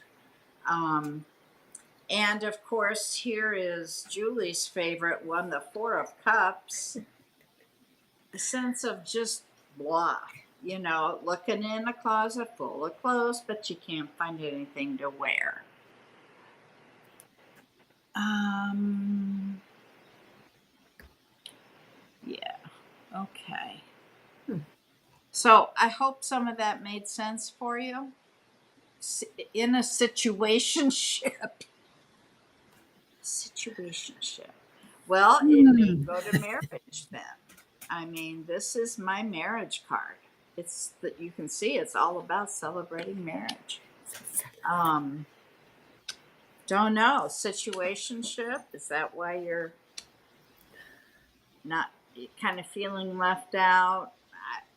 And of course, here is Julie's favorite one, the Four of Cups. A sense of just blah, looking in a closet full of clothes, but you can't find anything to wear. Yeah, okay. So I hope some of that made sense for you. In a situationship. Well, it may go to marriage then. I mean, this is my marriage card. It's that you can see it's all about celebrating marriage. Don't know. Situationship? Is that why you're not kind of feeling left out?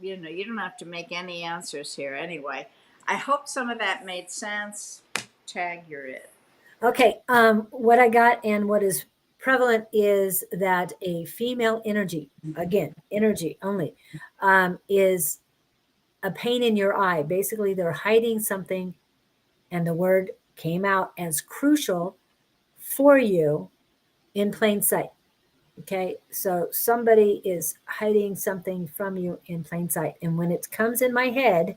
You don't have to make any answers here anyway. I hope some of that made sense. Tag, you're it. Okay. What I got and what is prevalent is that a female energy, again, energy only, is a pain in your eye. Basically, they're hiding something, and the word came out as crucial for you in plain sight. Okay, so somebody is hiding something from you in plain sight. And when it comes in my head,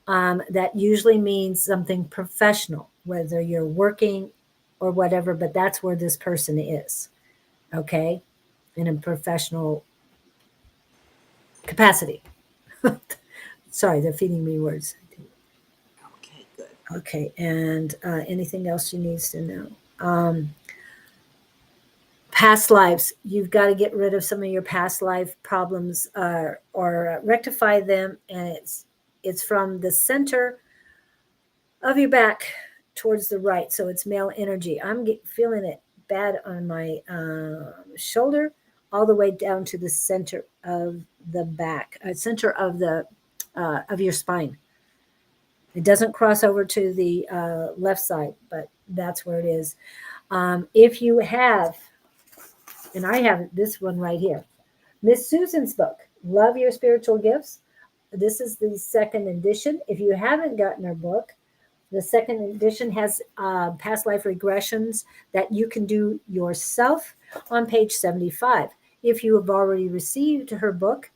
that usually means something professional, whether you're working or whatever, but that's where this person is. Okay, in a professional capacity. Sorry, they're feeding me words. Okay, good. Okay, and anything else she needs to know? Past lives, you've got to get rid of some of your past life problems or rectify them, and it's from the center of your back towards the right, so it's male energy. I'm feeling it bad on my shoulder all the way down to the center of the back, center of your spine. It doesn't cross over to the left side, but that's where it is. If you have, and I have this one right here, Miss Susan's book, Love Your Spiritual Gifts. This is the second edition. If you haven't gotten her book, the second edition has past life regressions that you can do yourself on page 75. If you have already received her book,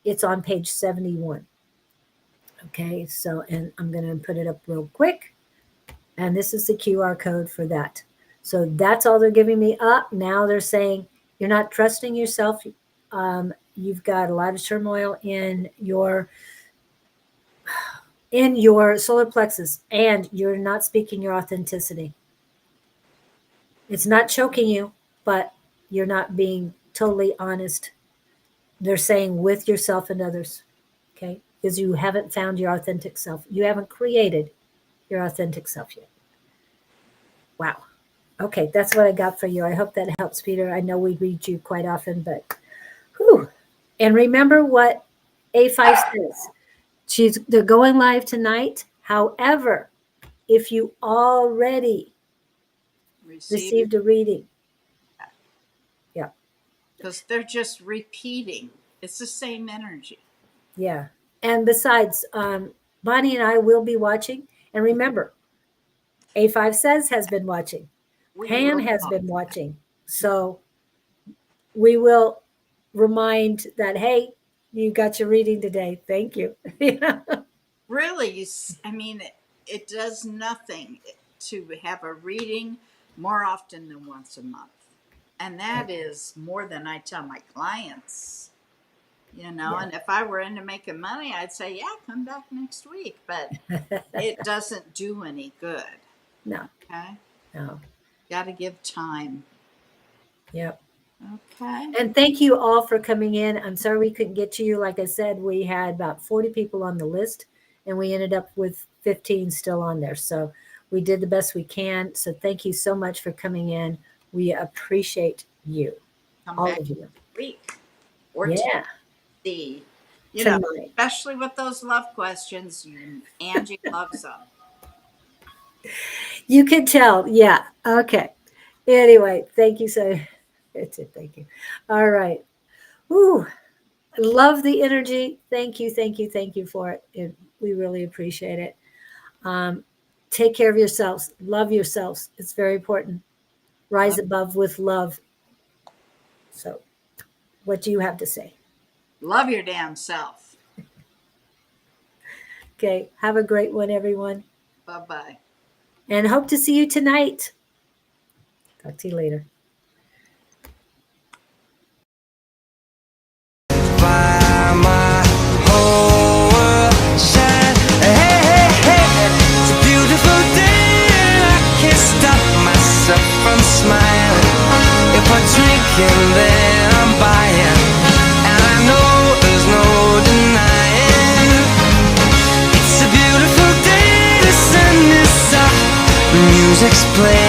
it's on page 71. Okay, so, and I'm going to put it up real quick. And this is the QR code for that. So that's all they're giving me up. Now they're saying you're not trusting yourself. You've got a lot of turmoil in your solar plexus, and you're not speaking your authenticity. It's not choking you, but you're not being totally honest. They're saying with yourself and others, okay? Because you haven't found your authentic self. You haven't created your authentic self yet. Wow. Okay, that's what I got for you. I hope that helps, Peter. I know we read you quite often, but whew. And remember what A5 says. They're going live tonight. However, if you already received a reading, yeah, because they're just repeating. It's the same energy. yeah. And besides, Bonnie and I will be watching. And remember, A5 says has been watching. Pan has been watching. So we will remind that, hey, you got your reading today. Thank you. Really, I mean, it does nothing to have a reading more often than once a month. And that is more than I tell my clients, Yeah. And if I were into making money, I'd say, yeah, come back next week. But it doesn't do any good. No. Okay. No. Got to give time. Yep. Okay. And thank you all for coming in. I'm sorry we couldn't get to you. Like I said, we had about 40 people on the list, and we ended up with 15 still on there. So we did the best we can. So thank you so much for coming in. We appreciate you, Come all back of you. next week. Or Yeah. see, Tonight. especially with those love questions, Angie loves them. You can tell. Yeah. Okay. Anyway, thank you. So that's it. Thank you. All right. Ooh. love the energy. Thank you, thank you, thank you for it. We really appreciate it. Take care of yourselves. Love yourselves. It's very important. Rise above with love. So, what do you have to say? Love your damn self. Okay. Have a great one, everyone. Bye-bye. And hope to see you tonight. Talk to you later. Fire, my whole world shine. Hey, hey, hey, it's a beautiful day and I can't stop myself from smiling. If I'm drinking, then I'm buying, and I know there's no denying. It's a beautiful day, the sun is up, the music's playing.